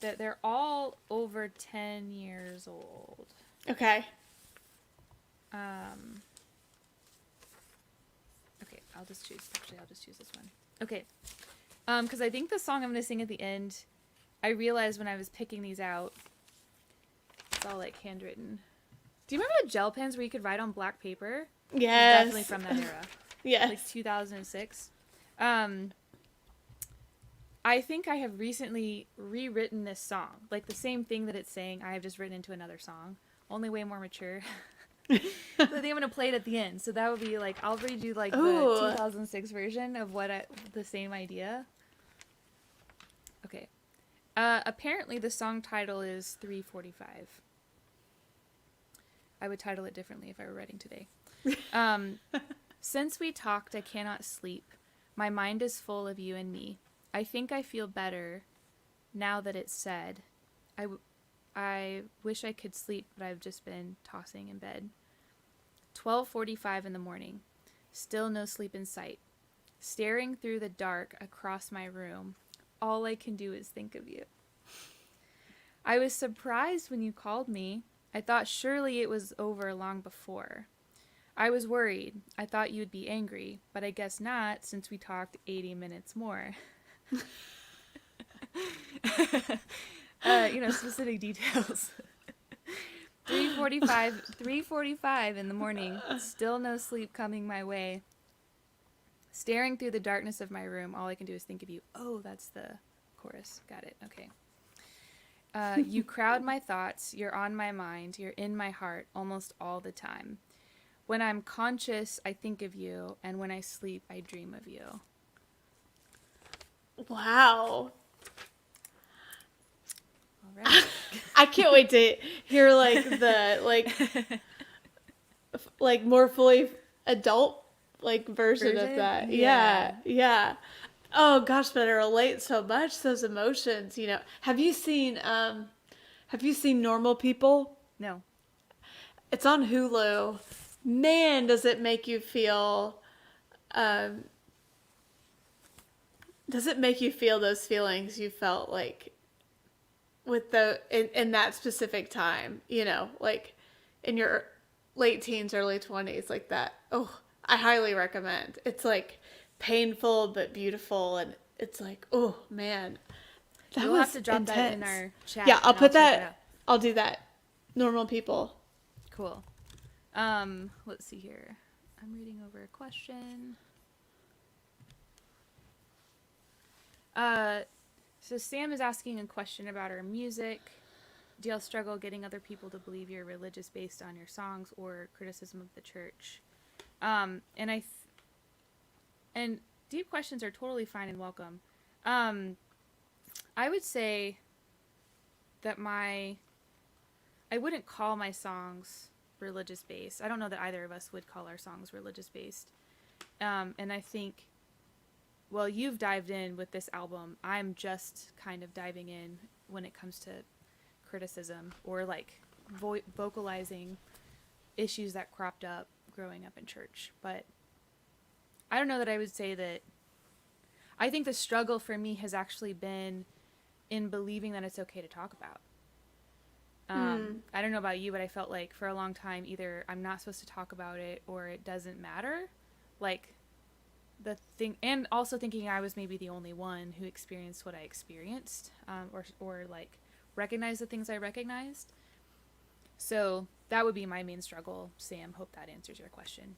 that they're all over 10 years old. Okay. Okay, I'll just choose this one. Okay. Because I think the song I'm going to sing at the end, I realized when I was picking these out, it's all like handwritten. Do you remember the gel pens where you could write on black paper? Yes. Definitely from that era. Yes. Like 2006. I think I have recently rewritten this song. Like the same thing that it's saying, I have just written into another song. Only way more mature. So I think I'm going to play it at the end. So that would be like, I'll redo like Ooh. the 2006 version of the same idea. Okay. Apparently the song title is 3:45. I would title it differently if I were writing today. Since we talked, I cannot sleep. My mind is full of you and me. I think I feel better now that it's said. I wish I could sleep, but I've just been tossing in bed. 12:45 in the morning. Still no sleep in sight. Staring through the dark across my room. All I can do is think of you. I was surprised when you called me. I thought surely it was over long before. I was worried. I thought you'd be angry, but I guess not since we talked 80 minutes more. Specific details. 3:45 in the morning. Still no sleep coming my way. Staring through the darkness of my room, all I can do is think of you. Oh, that's the chorus. Got it. Okay. You crowd my thoughts. You're on my mind. You're in my heart almost all the time. When I'm conscious, I think of you, and when I sleep, I dream of you. Wow. All right. I can't wait to hear like the like more fully adult like version of that. Yeah. Yeah. Oh gosh, but I relate so much to those emotions, you know. Have you seen Normal People? No. It's on Hulu. Man, does it make you feel those feelings you felt like with in that specific time, you know, like in your late teens, early 20s, like that. Oh, I highly recommend. It's like painful but beautiful, and it's like, oh man, We'll have to drop that in our chat. Yeah, I'll put check it out. that. I'll do that. Normal People. Cool. Let's see here. I'm reading over a question. So Sam is asking a question about our music. Do y'all struggle getting other people to believe you're religious based on your songs or criticism of the church? And deep questions are totally fine and welcome. I would say that I wouldn't call my songs religious based. I don't know that either of us would call our songs religious based. And I think, well, you've dived in with this album. I'm just kind of diving in when it comes to criticism or like vocalizing issues that cropped up growing up in church. But I don't know that I would say that. I think the struggle for me has actually been in believing that it's okay to talk about. I don't know about you, but I felt like for a long time either I'm not supposed to talk about it or it doesn't matter. Like the thing, and also thinking I was maybe the only one who experienced what I experienced, or like recognized the things I recognized. So that would be my main struggle. Sam, hope that answers your question.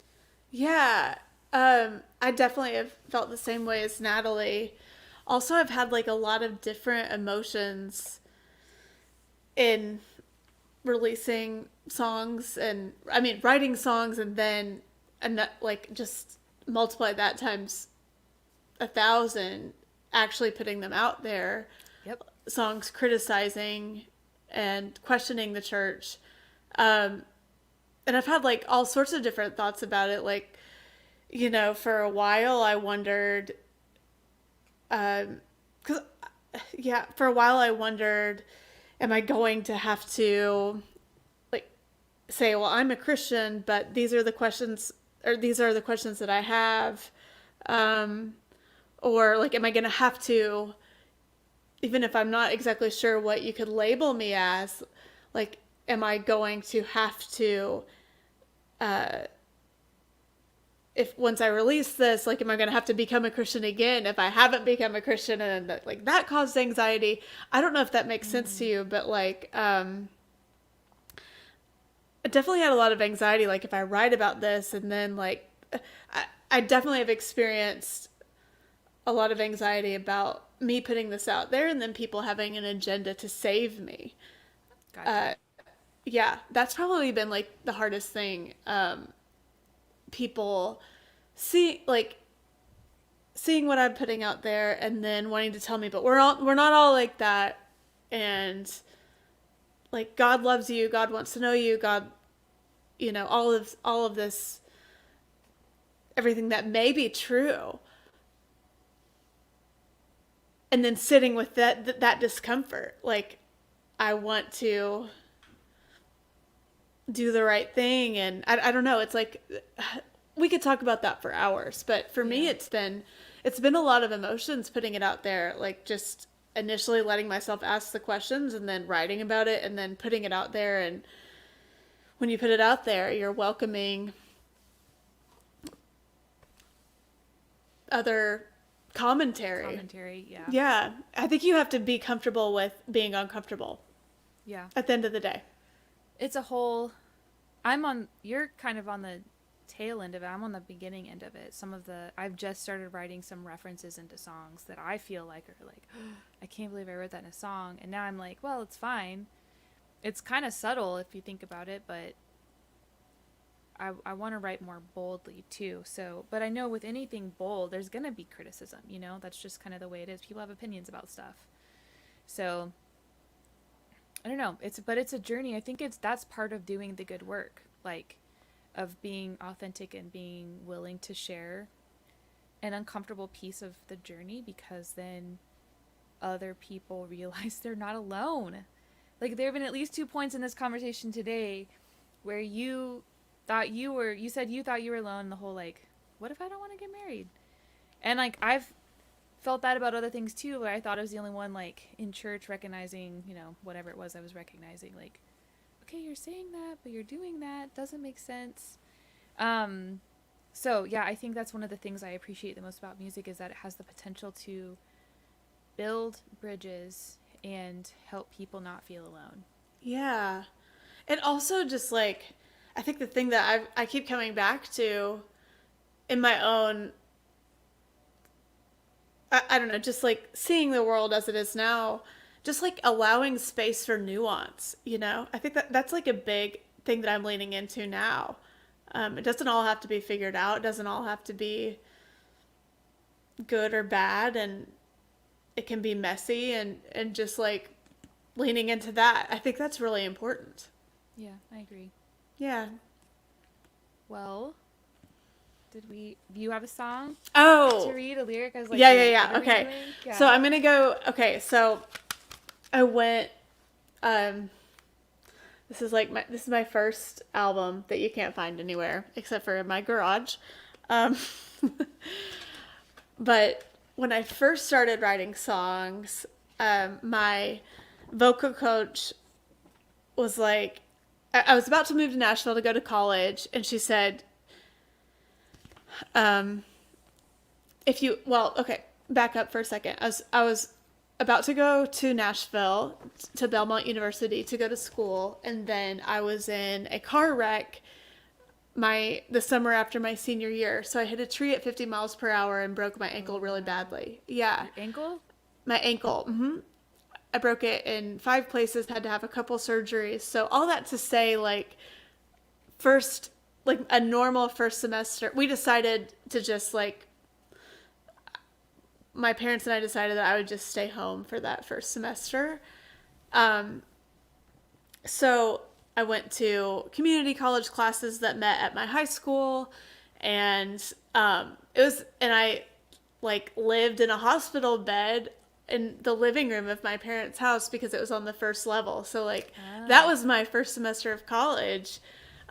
Yeah. I definitely have felt the same way as Natalie. Also, I've had like a lot of different emotions in releasing songs and writing songs and then like just multiply that times 1,000, actually putting them out there. Yep. Songs criticizing and questioning the church. And I've had like all sorts of different thoughts about it. Like, you know, for a while I wondered, for a while I wondered, am I going to have to like say, well, I'm a Christian, but these are the questions that I have, or like, am I going to have to, even if I'm not exactly sure what you could label me as, like, am I going to have to if once I release this, like, am I going to have to become a Christian again if I haven't become a Christian? And like that caused anxiety. I don't know if that makes sense to you, but like, I definitely had a lot of anxiety. Like if I write about this and then like, I definitely have experienced a lot of anxiety about me putting this out there and then people having an agenda to save me. Gotcha. Yeah, that's probably been like the hardest thing. People see like seeing what I'm putting out there and then wanting to tell me, but we're not all like that, and like God loves you, God wants to know you, God, you know, all of this, everything that may be true, and then sitting with that discomfort, like I want to do the right thing, and I don't know, it's like we could talk about that for hours, but for me Yeah. it's been a lot of emotions putting it out there, like just initially letting myself ask the questions and then writing about it and then putting it out there. And when you put it out there, you're welcoming other commentary. Yeah. Yeah, I think you have to be comfortable with being uncomfortable Yeah. at the end of the day. It's a whole. You're kind of on the tail end of it. I'm on the beginning end of it. I've just started writing some references into songs that I feel like are like, I can't believe I wrote that in a song. And now I'm like, well, it's fine. It's kind of subtle if you think about it, but I want to write more boldly too. So, but I know with anything bold, there's going to be criticism, you know? That's just kind of the way it is. People have opinions about stuff. So, I don't know. It's a journey. I think that's part of doing the good work. Like of being authentic and being willing to share an uncomfortable piece of the journey, because then other people realize they're not alone. Like there have been at least 2 points in this conversation today where you said you thought you were alone, the whole like, what if I don't want to get married? And like I've felt that about other things too, where I thought I was the only one like in church recognizing, you know, whatever it was I was recognizing, like, okay, you're saying that, but you're doing that, doesn't make sense. So yeah, I think that's one of the things I appreciate the most about music, is that it has the potential to build bridges and help people not feel alone. Yeah. And also just like, I think the thing that I keep coming back to in my own, I don't know, just like seeing the world as it is now, just like allowing space for nuance, you know? I think that's like a big thing that I'm leaning into now. It doesn't all have to be figured out. It doesn't all have to be good or bad. And it can be messy, and just like leaning into that. I think that's really important. Yeah, I agree. Yeah. Well, do you have a song Oh, to read, a lyric? I was like, yeah, wait, yeah, what yeah. are we Okay. doing? Yeah. So I'm going to go. Okay. So I went, um, this is my first album that you can't find anywhere except for in my garage. Um, but when I first started writing songs, my vocal coach was like, I was about to move to Nashville to go to college, and she said, um, okay, back up for a second. I was about to go to Nashville to Belmont University to go to school, and then I was in a car wreck the summer after my senior year. So I hit a tree at 50 miles per hour and broke my ankle really badly. Yeah, Your ankle? my ankle. I broke it in 5 places, had to have a couple surgeries. So all that to say, like, first, like a normal first semester, we decided to just like, my parents and I decided that I would just stay home for that first semester. So I went to community college classes that met at my high school, and and I like lived in a hospital bed in the living room of my parents' house because it was on the first level. So like that was my first semester of college.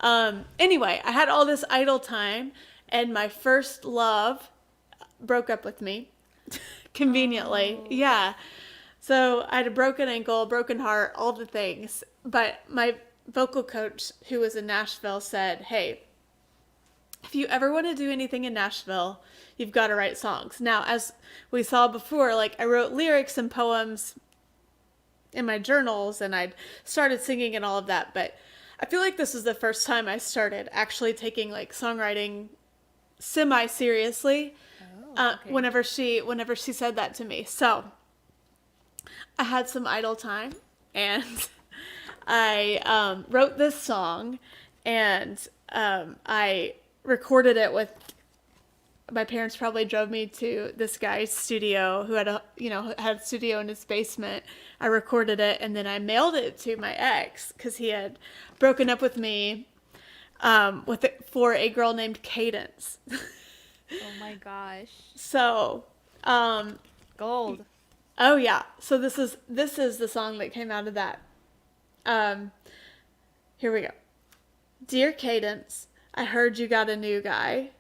Anyway, I had all this idle time, and my first love broke up with me conveniently. Oh. Yeah. So I had a broken ankle, broken heart, all the things. But my vocal coach, who was in Nashville, said, "Hey, if you ever want to do anything in Nashville, you've got to write songs. Now, as we saw before, like I wrote lyrics and poems in my journals and I'd started singing and all of that, but I feel like this is the first time I started actually taking like songwriting semi-seriously. Okay. Whenever she said that to me. So I had some idle time and I wrote this song and I recorded it with, my parents probably drove me to this guy's studio who had had a studio in his basement. I recorded it and then I mailed it to my ex because he had broken up with me for a girl named Cadence. Oh my gosh. So, Gold. oh yeah. So this is the song that came out of that. Here we go. Dear Cadence, I heard you got a new guy.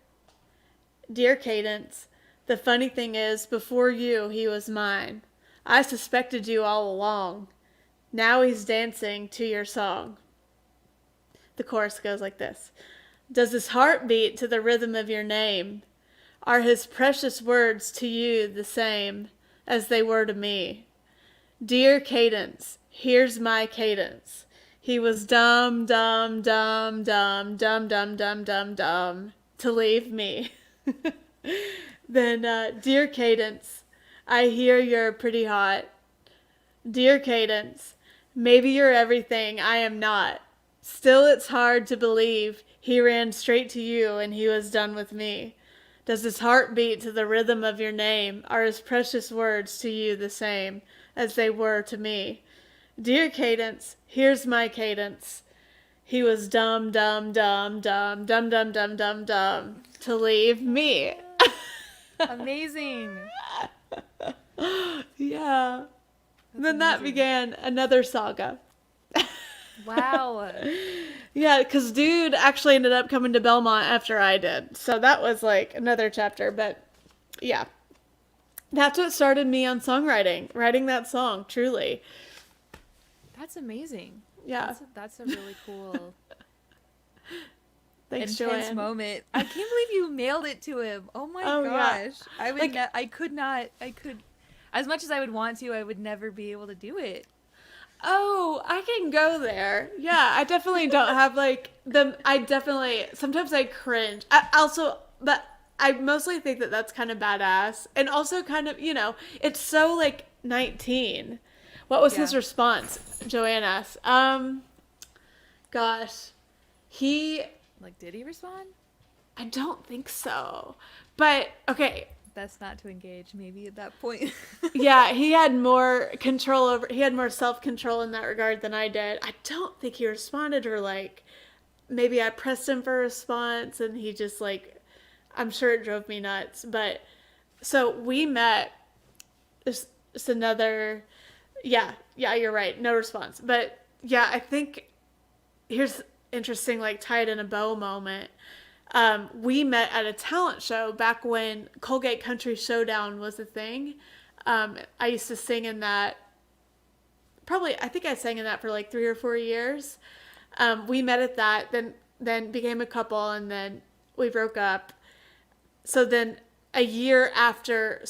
Dear Cadence, the funny thing is, before you, he was mine. I suspected you all along. Now he's dancing to your song. The chorus goes like this. Does his heart beat to the rhythm of your name? Are his precious words to you the same as they were to me? Dear Cadence, here's my cadence. He was dumb, dumb, dumb, dumb, dumb, dumb, dumb, dumb, dumb to leave me. Then, dear Cadence, I hear you're pretty hot. Dear Cadence, maybe you're everything I am not. Still, it's hard to believe he ran straight to you and he was done with me. Does his heart beat to the rhythm of your name? Are his precious words to you the same as they were to me? Dear Cadence, here's my cadence. He was dumb, dumb, dumb, dumb, dumb, dumb, dumb, dumb, dumb to leave me. Amazing. Yeah. That's Then that amazing. began another saga. Wow. Yeah, because dude actually ended up coming to Belmont after I did. So that was like another chapter. But yeah, that's what started me on songwriting, writing that song, truly. That's amazing. Yeah. That's a really cool, Thanks, intense Joanne. moment. I can't believe you mailed it to him. Oh my Oh, yeah. gosh. I would Like- I could not, as much as I would want to, I would never be able to do it. Oh, I can go there. Yeah, I definitely don't have like sometimes I cringe. But I mostly think that that's kind of badass. And also kind of, it's so like 19. What was his Yeah. response? Joanne asked. Gosh, Like, did he respond? I don't think so. But okay, Best not to engage, maybe at that point. yeah, he had more self-control in that regard than I did. I don't think he responded, or like maybe I pressed him for a response and he just like, I'm sure it drove me nuts. But so we met, it's another, yeah, you're right. No response. But yeah, I think here's interesting, like tied in a bow moment. We met at a talent show back when Colgate Country Showdown was a thing. I used to sing in that. I think I sang in that for like 3 or 4 years. We met at that, then became a couple, and then we broke up. So then a year after,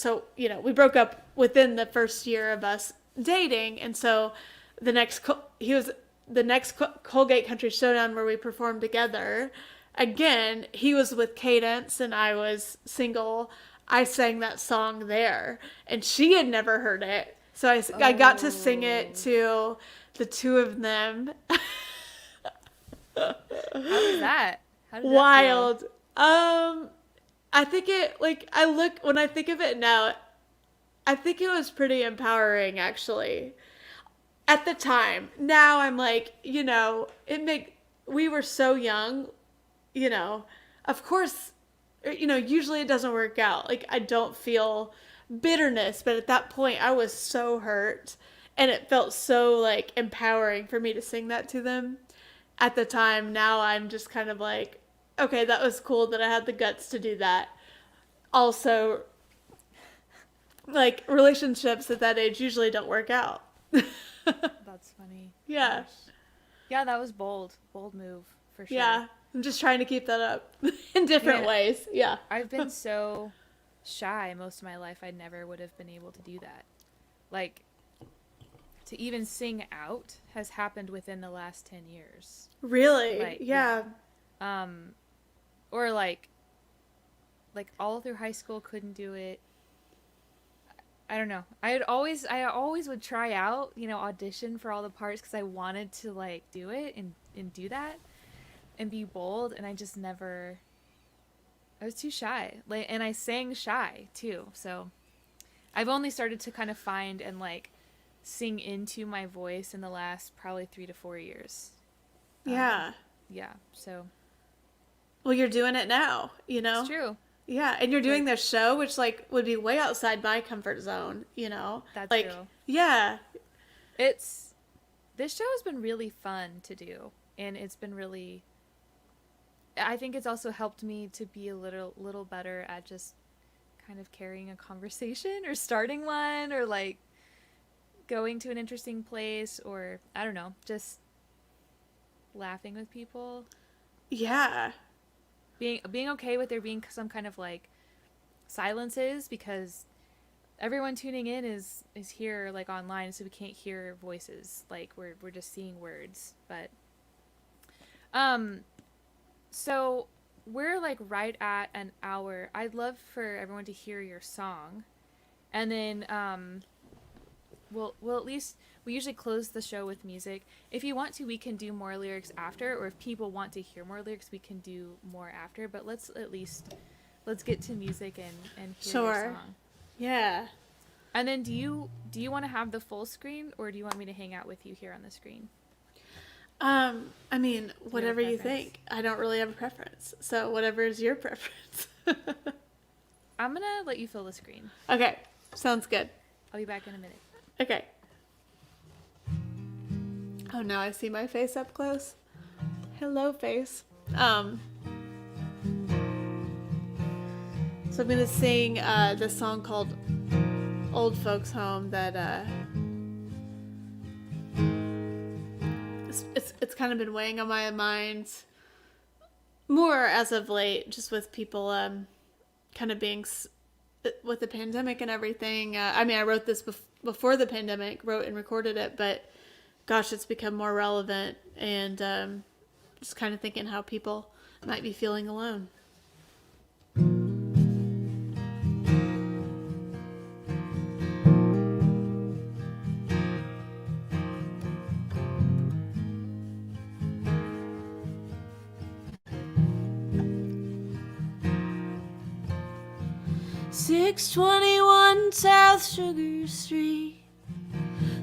we broke up within the first year of us dating, and so the next Colgate Country Showdown where we performed together. Again, he was with Cadence and I was single. I sang that song there, and she had never heard it. So I got to sing it to the two of them. How was that? How did that feel? Wild. I think when I think of it now, I think it was pretty empowering, actually. At the time. Now I'm like, we were so young, of course, usually it doesn't work out. Like, I don't feel bitterness, but at that point I was so hurt, and it felt so like empowering for me to sing that to them at the time. Now I'm just kind of like, okay, that was cool that I had the guts to do that. Also, like, relationships at that age usually don't work out. That's funny. Yeah. Gosh. Yeah, that was bold. Bold move, for sure. Yeah. I'm just trying to keep that up in different ways. Yeah. I've been so shy most of my life. I never would have been able to do that. Like, to even sing out has happened within the last 10 years. Really? Like, Yeah. Or like all through high school couldn't do it. I don't know. I always would try out, audition for all the parts because I wanted to like do it and do that and be bold, and I just never. I was too shy. Like, and I sang shy too. So I've only started to kind of find and like sing into my voice in the last probably 3 to 4 years. Yeah. Yeah. So. Well, you're doing it now, It's true. Yeah, and you're doing this show, which like would be way outside my comfort zone, That's like, true. Yeah. This show has been really fun to do, and it's been really. I think it's also helped me to be a little better at just kind of carrying a conversation or starting one or like going to an interesting place or I don't know, just laughing with people. Yeah. Being okay with there being some kind of like silences because everyone tuning in is here like online, so we can't hear voices. Like we're just seeing words. But so we're like right at an hour. I'd love for everyone to hear your song, and then we'll at least we usually close the show with music. If you want to, we can do more lyrics after, or if people want to hear more lyrics, we can do more after. But let's get to music and hear your song. Yeah. And then do you want to have the full screen, or do you want me to hang out with you here on the screen? I mean, whatever you think. I don't really have a preference. So whatever is your preference. I'm going to let you fill the screen. Okay. Sounds good. I'll be back in a minute. Okay. Oh, now I see my face up close. Hello, face. So I'm going to sing this song called Old Folks Home that it's kind of been weighing on my mind more as of late, just with people kind of being with the pandemic and everything. I mean, I wrote this before the pandemic, wrote and recorded it, but gosh, it's become more relevant, and just kind of thinking how people might be feeling alone. "621 South Sugar Street.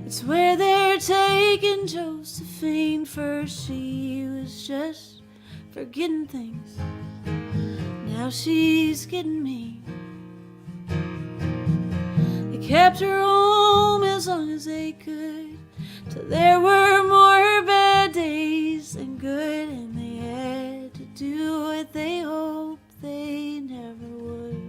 It's where they're taking Josephine. First she was just forgetting things. Now she's getting mean. They kept her home as long as they could, till there were more bad days than good, and they had to do what they hoped they never would.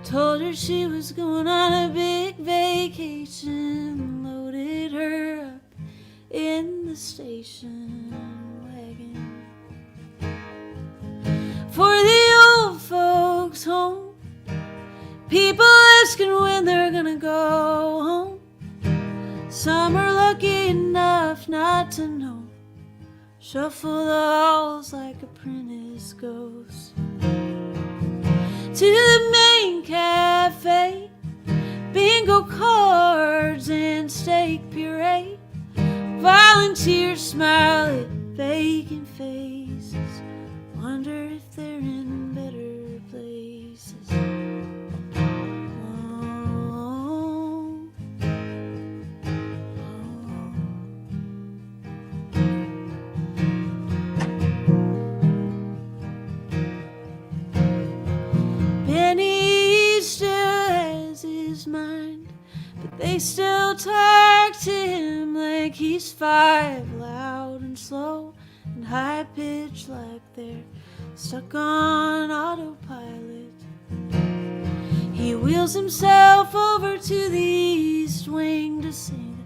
Told her she was going on a big vacation, loaded her up in the station wagon for the old folks home. People asking when they're gonna go home. Some are lucky enough not to know. Shuffle the halls like apprentice ghosts to the main cafe, bingo cards and steak puree. Volunteers smile at vacant faces, wonder if they're in better places. Benny still has his mind, but they still talk to him like he's 5, loud and slow and high-pitched, like they're stuck on autopilot. He wheels himself over to the east wing to sing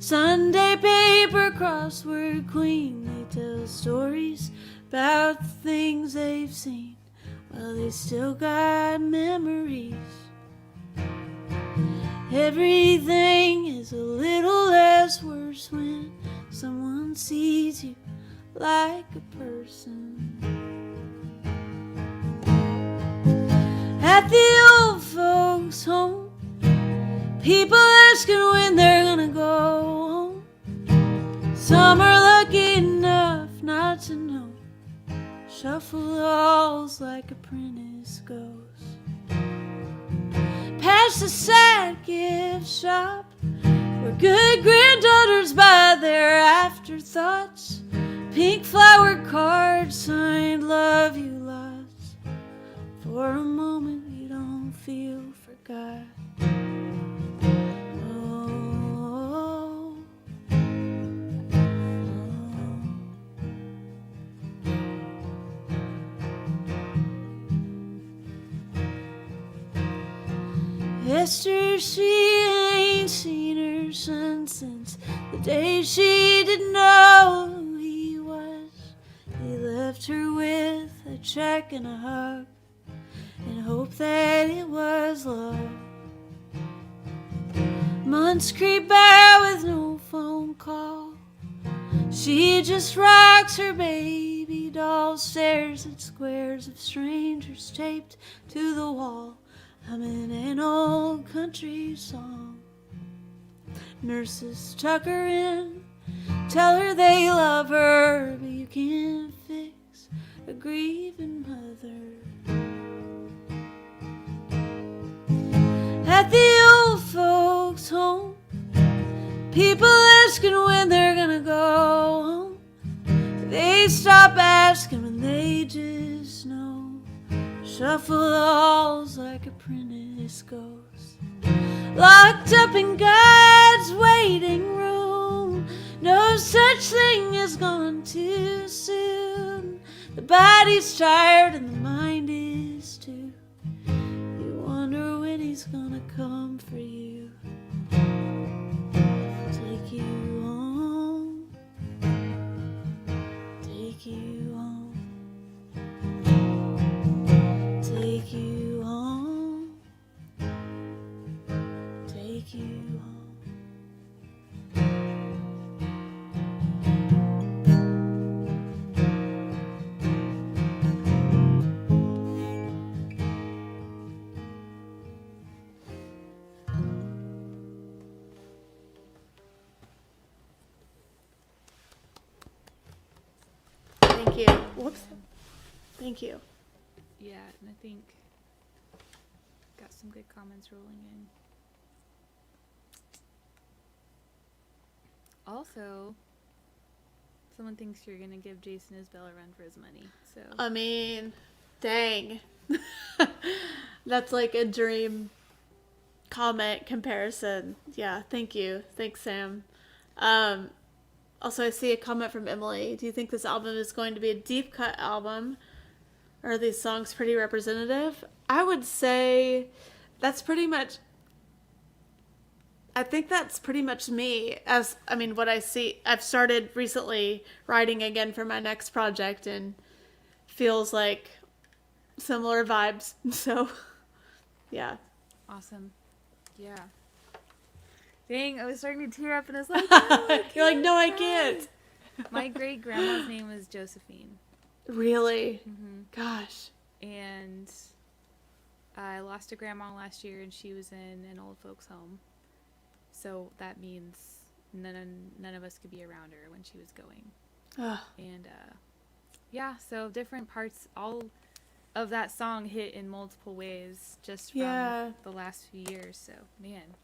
Sunday paper crossword queen. They tell stories about the things they've seen while they still got memories. Everything is a little less worse when someone sees you like a person. At the old folks' home, people asking when they're gonna go home. Some are lucky enough not to know. Shuffle the halls like apprentice goes. Past the sad gift shop, where good granddaughters buy their afterthoughts. Pink flower cards signed love you lots. For a moment you don't feel forgot. Oh, Esther, she ain't seen her son since the day she didn't know who he was. He left her with a check and a hug and hope that it was love. Months creep by with no phone call. She just rocks her baby doll, stares at squares of strangers taped to the wall, humming an old country song. Nurses tuck her in, tell her they love her, but you can't fix a grieving mother. At the old folks' home, people asking when they're gonna go home. They stop asking when they just know. Shuffle the halls like apprentice goes. Locked up in God's waiting room. No such thing as gone too soon. The body's tired and the mind is too. You wonder when he's gonna come for you. Take you home. Take you home. Take you home. Take you home. Thank you. Whoops. Thank you. Yeah, and I think got some good comments rolling in. Also, someone thinks you're gonna give Jason Isbell a run for his money. So I mean, dang. That's like a dream comment comparison. Yeah, thank you. Thanks, Sam. Also, I see a comment from Emily. Do you think this album is going to be a deep cut album? Or are these songs pretty representative? I would say that's pretty much... I think that's pretty much me. What I see... I've started recently writing again for my next project and feels like similar vibes. So, yeah. awesome. Yeah. Dang, I was starting to tear up and I was like, no, You're like, no, I can't. My great grandma's name was Josephine. Really? Mm-hmm. Gosh. And I lost a grandma last year, and she was in an old folks home. So that means none of us could be around her when she was going. Ugh. And yeah, so different parts, all of that song hit in multiple ways just from the last few years. So, man,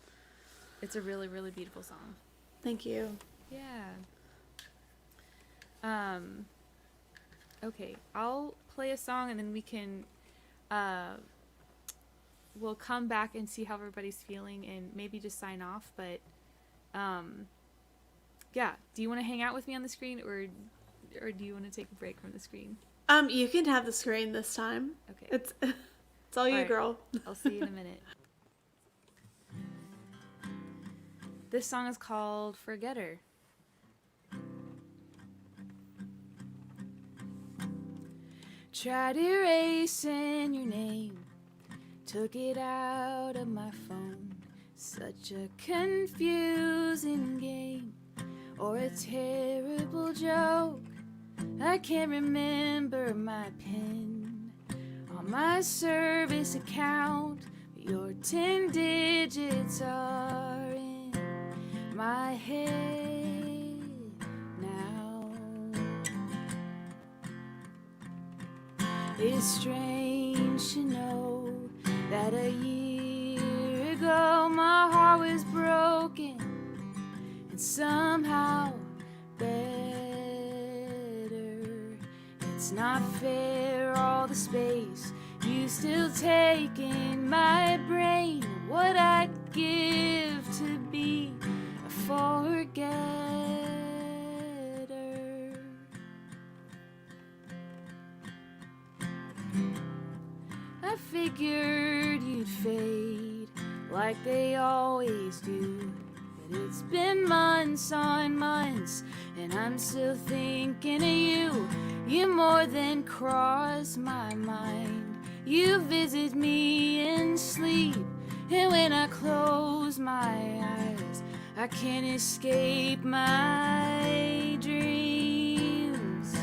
it's a really, really beautiful song. Thank you. Yeah. Okay, I'll play a song and then we can, we'll come back and see how everybody's feeling and maybe just sign off. But, yeah, do you want to hang out with me on the screen or do you want to take a break from the screen? You can have the screen this time. Okay. It's all you, right. girl. I'll see you in a minute. This song is called Forgetter. Tried erasing your name, took it out of my phone. Such a confusing game, or a terrible joke. I can't remember my PIN on my service account, but your 10 digits are in my head now. It's strange to know that a year ago my heart was broken, and somehow better. It's not fair, all the space you still take in my brain. What I'd give to be a forgetter. I figured you'd fade like they always do, but it's been months on months, and I'm still thinking of you. You more than cross my mind. You visit me in sleep, and when I close my eyes, I can't escape my dreams.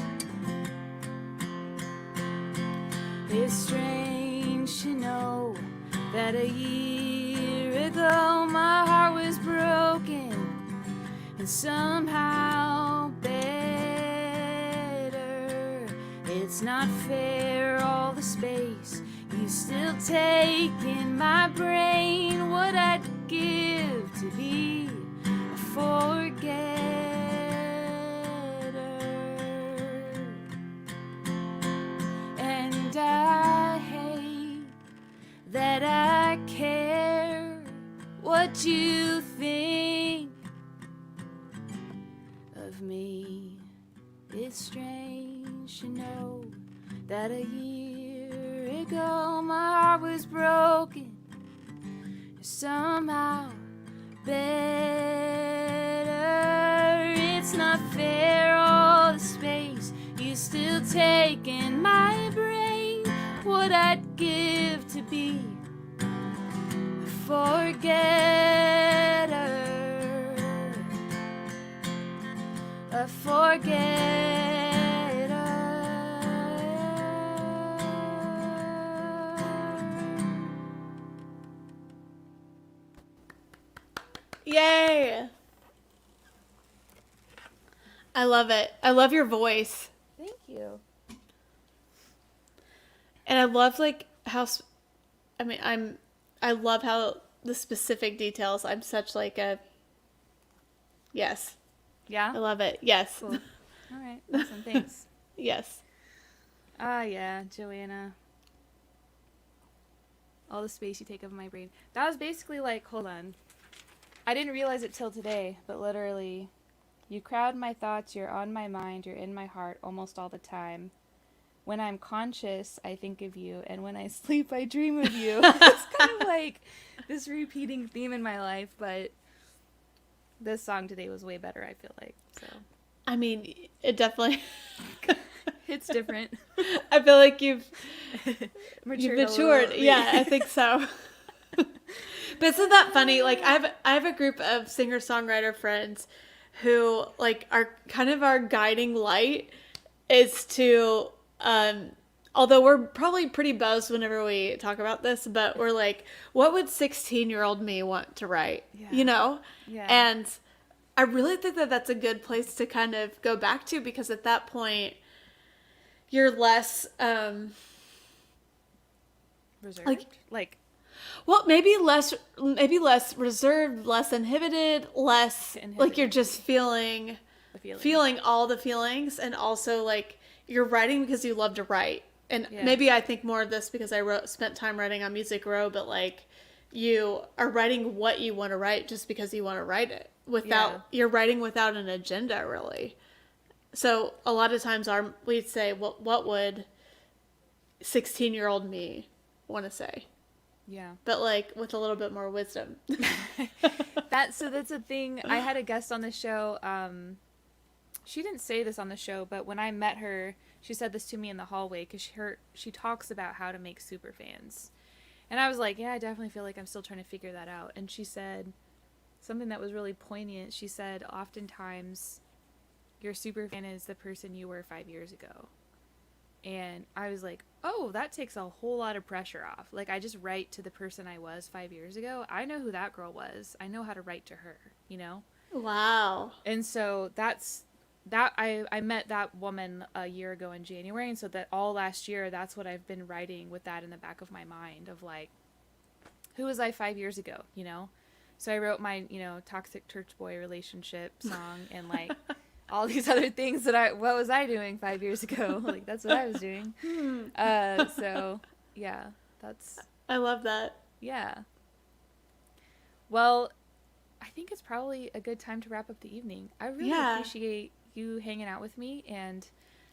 It's strange to know that a year ago my heart was broken, and somehow better. It's not fair, all the space you still take in my brain. What I'd give to be a forgetter. And I hate that I care what you think of me. It's strange to know that a year ago my heart was broken, somehow better. It's not fair, all the space you still take in my brain. What I'd give to be a forgetter. A forgetter. Yay! I love it. I love your voice. Thank you. And I love like how, I love how the specific details. I'm such like a, yes. Yeah? I love it. Yes. Cool. All right. Awesome. Thanks. Yes. Ah, yeah, Joanna. All the space you take up in my brain. That was basically like, hold on. I didn't realize it till today, but literally, you crowd my thoughts, you're on my mind, you're in my heart almost all the time. When I'm conscious, I think of you, and when I sleep, I dream of you. It's kind of like this repeating theme in my life, but this song today was way better, I feel like. So I mean, it definitely it's different. I feel like you've Matured. matured. Yeah, I think so. But isn't that funny? Like I have a group of singer-songwriter friends who like are kind of our guiding light is to although we're probably pretty buzzed whenever we talk about this, but we're like, what would 16-year-old me want to write? Yeah. You know? Yeah. And I really think that that's a good place to kind of go back to, because at that point you're less Reserved? Like well, maybe less reserved, less inhibited, less like you're just feeling all the feelings, and also like you're writing because you love to write. And maybe I think more of this because I spent time writing on Music Row, but like you are writing what you want to write just because you want to write it you're writing without an agenda really. So a lot of times we'd say, well, what would 16-year-old me want to say? Yeah. but like with a little bit more wisdom. That's a thing. I had a guest on the show. She didn't say this on the show, but when I met her, she said this to me in the hallway because she talks about how to make super fans. And I was like, yeah, I definitely feel like I'm still trying to figure that out. And she said something that was really poignant. She said, oftentimes your super fan is the person you were 5 years ago. And I was like, oh, that takes a whole lot of pressure off. Like, I just write to the person I was 5 years ago. I know who that girl was. I know how to write to her, you know? Wow. And so I met that woman a year ago in January. And so that all last year, that's what I've been writing with that in the back of my mind of like, who was I 5 years ago, you know? So I wrote my, toxic church boy relationship song and like all these other things what was I doing 5 years ago? Like, that's what I was doing. So yeah, I love that. yeah. Well, I think it's probably a good time to wrap up the evening. I really appreciate you hanging out with me and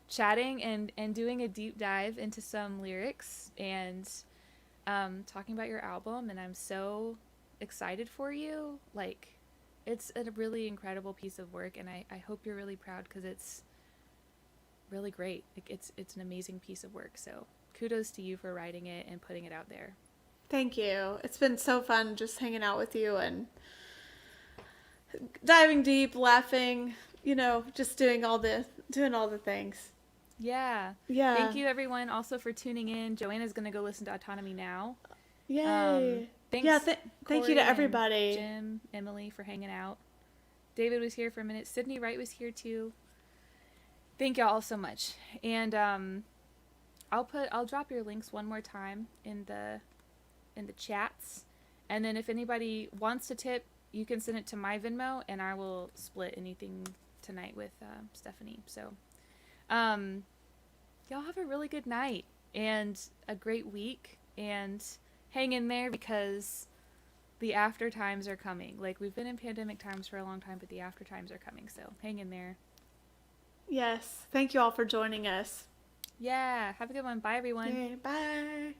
chatting and doing a deep dive into some lyrics and talking about your album. And I'm so excited for you. Like, it's a really incredible piece of work, and I hope you're really proud because it's really great. Like, it's an amazing piece of work. So kudos to you for writing it and putting it out there. Thank you. It's been so fun just hanging out with you and diving deep, laughing, just doing all the things. Yeah. Yeah. Thank you, everyone, also for tuning in. Joanna's going to go listen to Autonomy now. Yay. Thanks, yeah, thank you to Corey everybody. Jim, Emily, for hanging out. David was here for a minute. Sydney Wright was here, too. Thank y'all all so much. And I'll drop your links one more time in the chats. And then if anybody wants to tip, you can send it to my Venmo, and I will split anything tonight with Stephanie. So, y'all have a really good night and a great week, and hang in there because the after times are coming. Like, we've been in pandemic times for a long time, but the after times are coming. So hang in there. Yes. Thank you all for joining us. Yeah. Have a good one. Bye, everyone. Okay, bye.